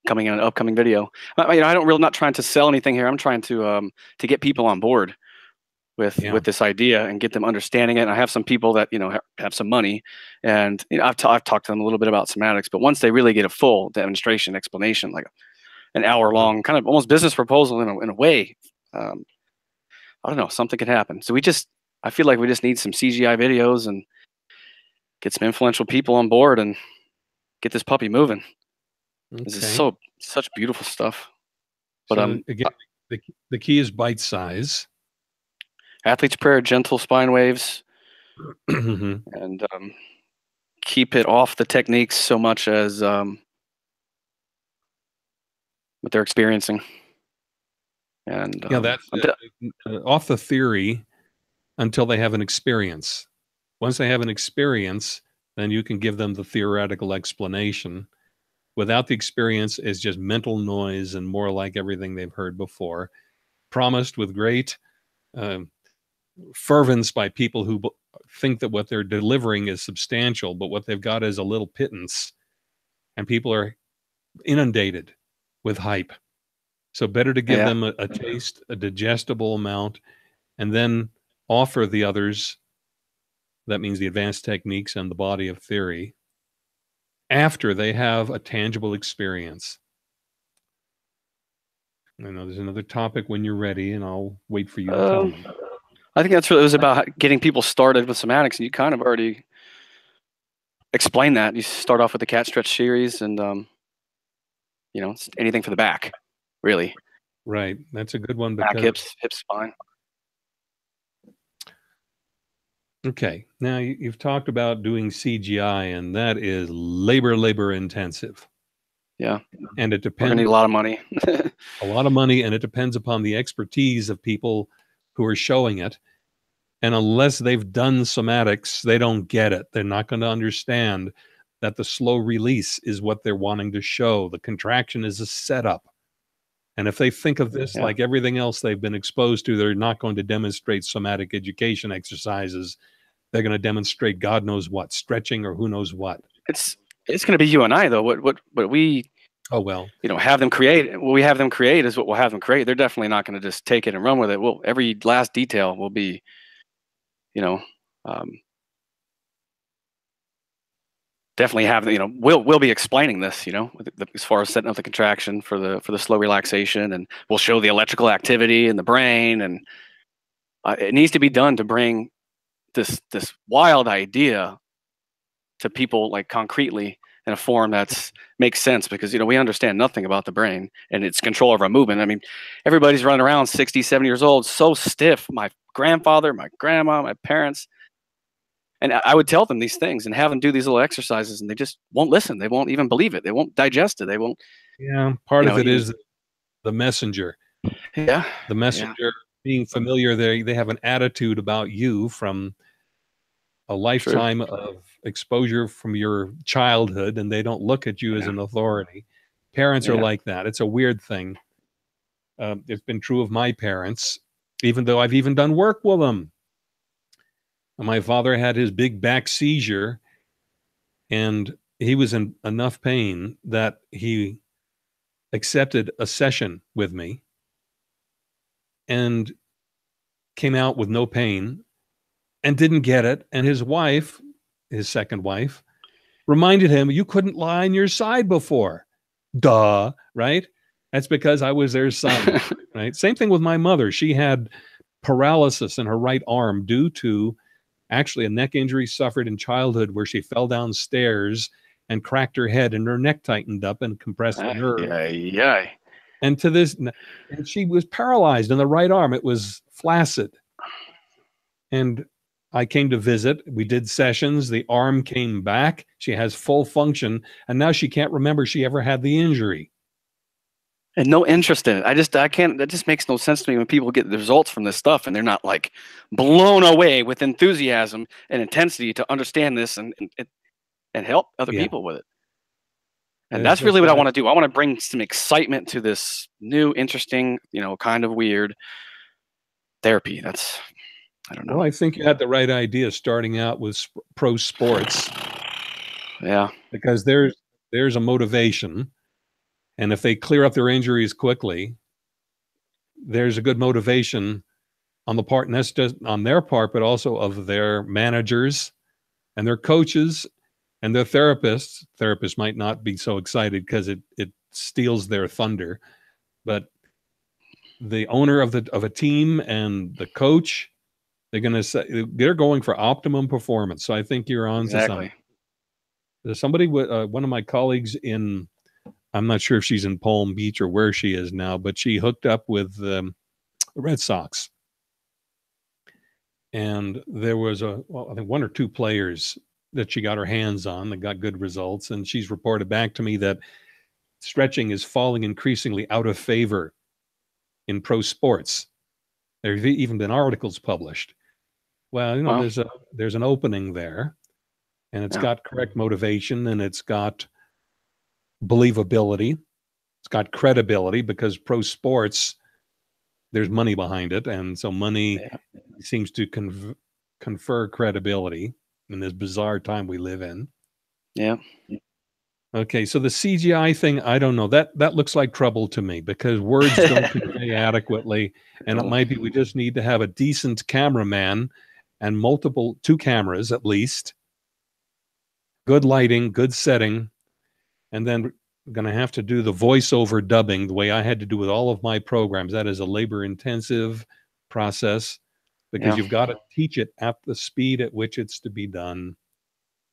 coming in an upcoming video. I don't really, not trying to sell anything here. I'm trying to get people on board Yeah. with this idea and get them understanding it. And I have some people that have some money, and I've talked to them a little bit about somatics. But once they really get a full demonstration explanation, like an hour long, kind of almost business proposal in a way, I don't know, something could happen. So I feel like we just need some CGI videos and get some influential people on board and get this puppy moving. This is Okay. such beautiful stuff. But So again, the key is bite size. athlete's prayer, gentle spine waves, Mhm. and keep it off the techniques so much as what they're experiencing. And Yeah, that's off the theory until they have an experience. Once they have an experience, then you can give them the theoretical explanation. Without the experience, it's just mental noise and more like everything they've heard before, promised with great fervence by people who think that what they're delivering is substantial, but what they've got is a little pittance, and people are inundated with hype. So better to give yeah, them a taste, a digestible amount, and then offer the others. That means the advanced techniques and the body of theory after they have a tangible experience. I know there's another topic when you're ready, and I'll wait for you to tell me. I think that's what it was about, getting people started with somatics, and you kind of already explained that. You start off with the cat stretch series, and it's anything for the back, really. Right. That's a good one Back, because, hips, spine. okay, now you've talked about doing CGI, and that is labor intensive. Yeah, And it we're gonna need depends a lot of money. a lot of money, and it depends upon the expertise of people who are showing it. And unless they've done somatics, they don't get it. They're not going to understand that the slow release is what they're wanting to show. The contraction is a setup. And if they think of this Yeah, like everything else they've been exposed to, they're not going to demonstrate somatic education exercises they're going to demonstrate God knows what, stretching or who knows what. It's going to be you and I though. What we Oh well, have them create. What we have them create is what we'll have them create. They're definitely not going to just take it and run with it. Well, every last detail will be, you know, um, definitely have, we'll be explaining this, as far as setting up the contraction for the slow relaxation, and we'll show the electrical activity in the brain, and it needs to be done to bring this wild idea to people, like, concretely, in a form that's makes sense, because we understand nothing about the brain and its control of our movement. I mean, everybody's running around 60, 70 years old, so stiff. My grandfather, my grandma, my parents. And I would tell them these things and have them do these little exercises, and they just won't listen. They won't even believe it. They won't digest it. They won't. Yeah, part of it is the messenger. Yeah, the messenger being familiar. They have an attitude about you from a lifetime of exposure from your childhood, and they don't look at you as an authority. Parents are like that. It's a weird thing. It's been true of my parents, even though I've even done work with them. My father had his big back seizure, and he was in enough pain that he accepted a session with me and came out with no pain and didn't get it. And his wife, his second wife, reminded him, you couldn't lie on your side before. Duh, right? That's because I was their son, right? Same thing with my mother. She had paralysis in her right arm due to actually a neck injury suffered in childhood, where she fell downstairs and cracked her head and her neck tightened up and compressed the nerve. And to this, and she was paralyzed in the right arm. It was flaccid. And I came to visit. We did sessions. The arm came back. She has full function. And now she can't remember she ever had the injury. And no interest in it. I can't, that just makes no sense to me when people get the results from this stuff and they're not, like, blown away with enthusiasm and intensity to understand this and help other people with it. And that's really what I want to do. I want to bring some excitement to this new, interesting, kind of weird therapy. I don't know. Well, I think you had the right idea starting out with pro sports. Yeah. Because there's a motivation. And if they clear up their injuries quickly, there's a good motivation on the part, and that's just on their part, but also of their managers and their coaches and their therapists. Therapists might not be so excited because it steals their thunder, but the owner of a team and the coach, they're going for optimum performance. So I think you're on to something. There's somebody with one of my colleagues I'm not sure if she's in Palm Beach or where she is now, but she hooked up with the Red Sox. And there was I think one or two players that she got her hands on that got good results. And she's reported back to me that stretching is falling increasingly out of favor in pro sports. There have even been articles published. Well, there's an opening there, and it's got correct motivation, and it's got believability. It's got credibility, because pro sports, there's money behind it. And so money seems to confer credibility in this bizarre time we live in. Yeah. Okay. So the CGI thing, I don't know. That looks like trouble to me, because words don't convey adequately. And it might be we just need to have a decent cameraman and two cameras at least, good lighting, good setting. And then we're going to have to do the voiceover dubbing the way I had to do with all of my programs. That is a labor-intensive process, because you've got to teach it at the speed at which it's to be done.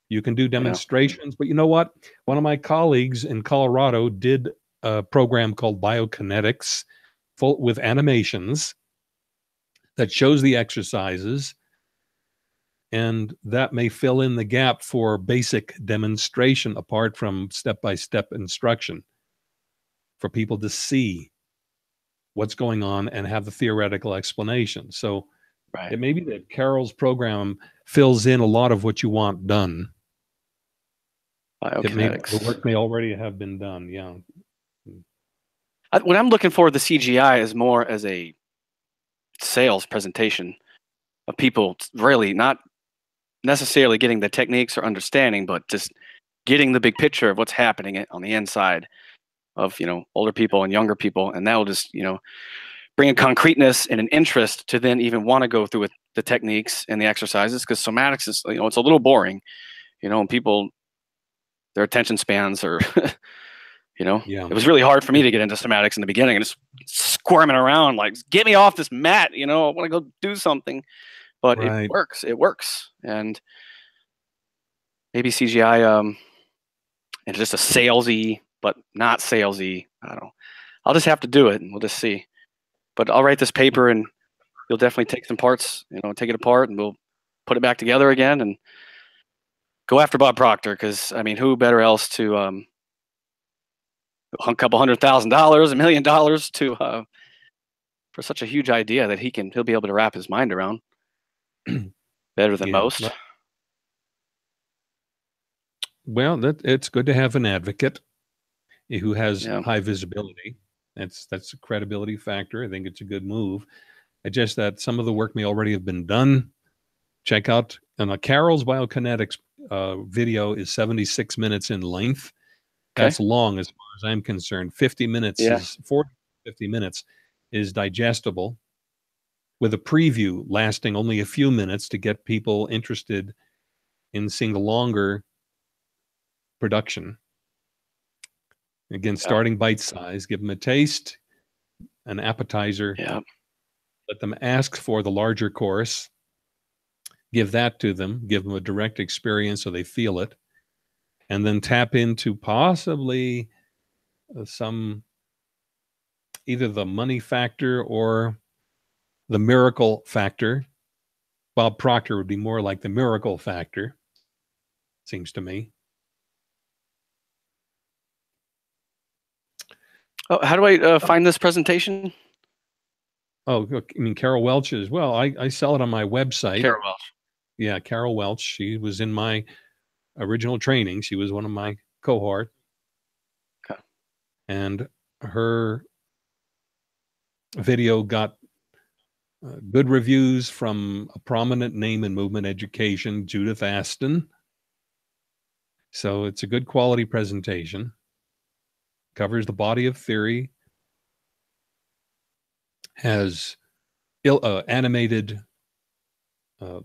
You can do demonstrations, but you know what? One of my colleagues in Colorado did a program called Biokinetics with animations that shows the exercises, and that may fill in the gap for basic demonstration apart from step-by-step instruction, for people to see what's going on and have the theoretical explanation. So it may be that Carol's program fills in a lot of what you want done. The work may already have been done. Yeah. What I'm looking for, the CGI is more as a sales presentation of people really not necessarily getting the techniques or understanding, but just getting the big picture of what's happening on the inside of, older people and younger people, and that will just, bring a concreteness and an interest to then even want to go through with the techniques and the exercises, because somatics is, it's a little boring, and people, their attention spans are, Yeah. it was really hard for me to get into somatics in the beginning and just squirming around like, get me off this mat, I want to go do something, but Right. it works. And maybe CGI, it's just a salesy, but not salesy. I don't know. I'll just have to do it and we'll just see. But I'll write this paper and you'll definitely take some parts, take it apart and we'll put it back together again and go after Bob Proctor, because who better else to a couple $100,000, $1 million to for such a huge idea that he'll be able to wrap his mind around better than most. Well, it's good to have an advocate who has high visibility. That's a credibility factor. I think it's a good move. It's just that some of the work may already have been done. Check out Carol's biokinetics video is 76 minutes in length. Okay. That's long as far as I'm concerned. 50 minutes is 50 minutes is digestible, with a preview lasting only a few minutes to get people interested in seeing the longer production. Again, starting bite size, give them a taste, an appetizer. Yeah. Let them ask for the larger course. Give that to them. Give them a direct experience so they feel it. And then tap into possibly either the money factor or the miracle factor. Bob Proctor would be more like the miracle factor, seems to me. Oh, how do I find this presentation? Oh, Carol Welch as well. I sell it on my website. Carol Welch. Yeah, Carol Welch. She was in my original training. She was one of my cohort. Okay. And her video got good reviews from a prominent name in movement education, Judith Aston. So it's a good quality presentation. Covers the body of theory. Has animated how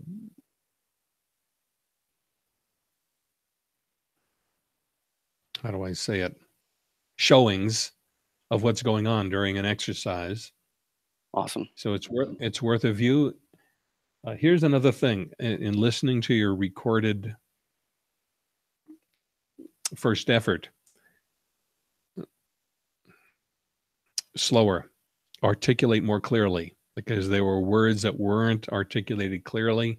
do I say it? Showings of what's going on during an exercise. Awesome. So it's worth a view. Here's another thing in listening to your recorded first effort. Slower, articulate more clearly, because there were words that weren't articulated clearly.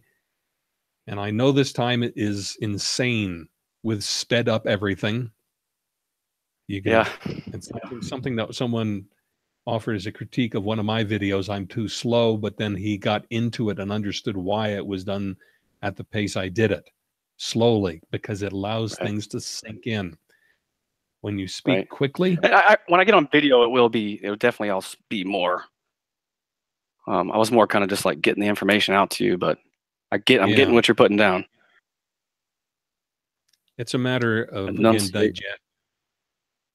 And I know this time it is insane with sped up everything. It's something that someone offered as a critique of one of my videos. I'm too slow, but then he got into it and understood why it was done at the pace I did it, slowly, because it allows things to sink in. When you speak quickly, when I get on video, it will definitely I'll speak more. I was more kind of just like getting the information out to you, but I'm getting what you're putting down. It's a matter of again digest.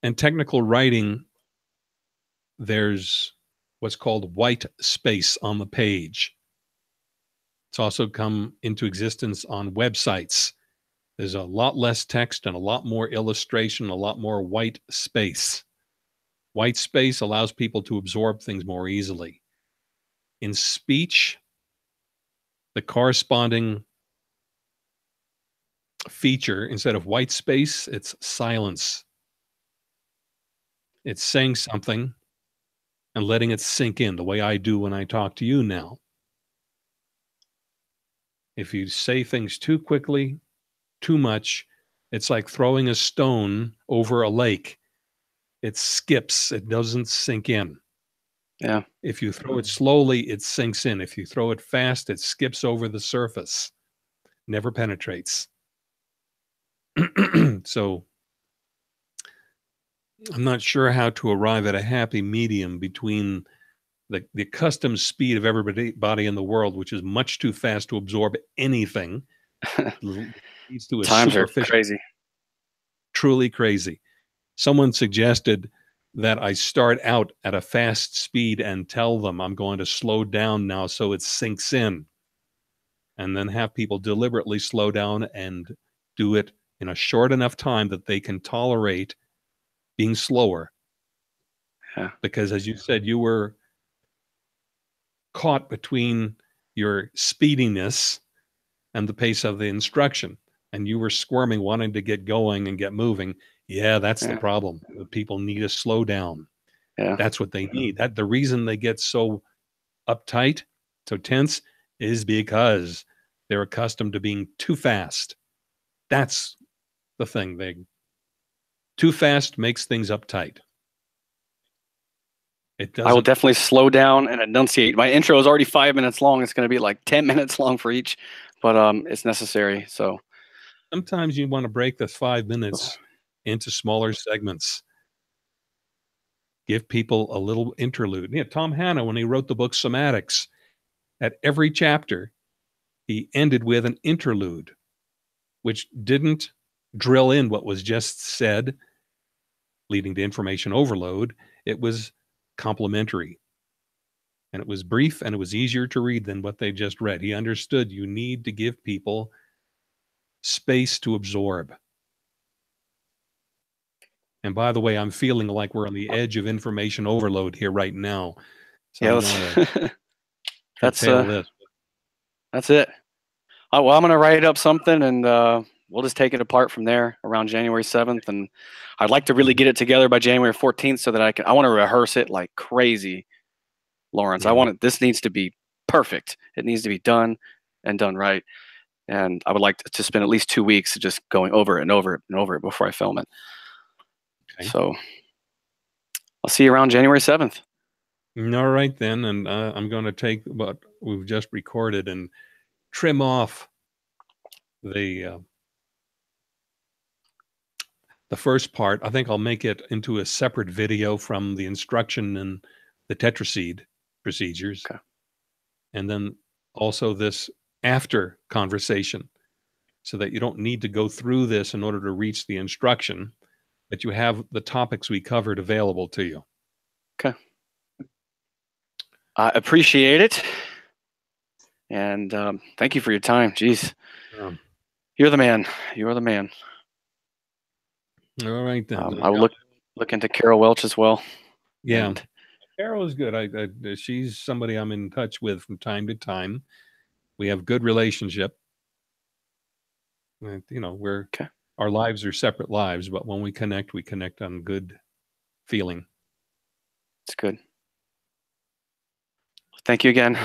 And technical writing, there's what's called white space on the page. It's also come into existence on websites. There's a lot less text and a lot more illustration, a lot more white space. White space allows people to absorb things more easily. In speech, the corresponding feature, instead of white space, it's silence. It's saying something and letting it sink in the way I do when I talk to you now. If you say things too quickly, too much, it's like throwing a stone over a lake. It skips, it doesn't sink in. Yeah. If you throw it slowly, it sinks in. If you throw it fast, it skips over the surface, never penetrates. So I'm not sure how to arrive at a happy medium between the accustomed speed of everybody in the world, which is much too fast to absorb anything, leads to a Times are superficial, crazy. truly crazy. Someone suggested that I start out at a fast speed and tell them I'm going to slow down now so it sinks in, and then have people deliberately slow down and do it in a short enough time that they can tolerate being slower. Yeah. Because as you said, you were caught between your speediness and the pace of the instruction, and you were squirming, wanting to get going and get moving. Yeah, that's the Yeah. problem. The people need to slow down. Yeah. That's what they need. That the reason they get so uptight, so tense, is because they're accustomed to being too fast. That's the thing. They too fast makes things uptight. It I will doesn't. definitely slow down and enunciate. My intro is already 5 minutes long. It's going to be like 10 minutes long for each, but it's necessary. So Sometimes you want to break the 5 minutes into smaller segments. Give people a little interlude. Yeah, Tom Hanna, when he wrote the book Somatics, at every chapter, he ended with an interlude, which didn't drill in what was just said, leading to information overload. It was complementary. And it was brief and it was easier to read than what they just read. He understood you need to give people space to absorb. And by the way, I'm feeling like we're on the edge of information overload here right now. So yeah, I'm going to that's curtail this. that's it. Well, I'm going to write up something and we'll just take it apart from there around January 7th. And I'd like to really get it together by January 14th so that I want to rehearse it like crazy, Lawrence. Yeah. This needs to be perfect. It needs to be done and done right. And I would like to spend at least 2 weeks just going over it and over it and over it before I film it. Okay. So I'll see you around January 7th. All right, then. And I'm going to take what we've just recorded and trim off the first part. I think I'll make it into a separate video from the instruction and the tetraseed procedures. Okay. And then also this after conversation, so that you don't need to go through this in order to reach the instruction, but you have the topics we covered available to you. Okay. I appreciate it. And thank you for your time. Jeez. You're the man. You are the man. All right, then. I will look into Carol Welch as well. Yeah. And Carol is good. She's somebody I'm in touch with from time to time. We have good relationship. You know, okay. Our lives are separate lives, but when we connect on good feeling. It's good. Thank you again.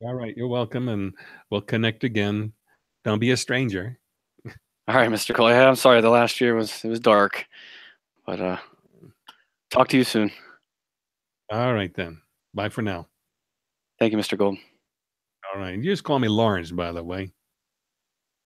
All right, you're welcome, and we'll connect again. Don't be a stranger. All right, Mr. Cole. I'm sorry. The last year was dark, but talk to you soon. All right, then. Bye for now. Thank you, Mr. Gold. All right. You just call me Lawrence, by the way.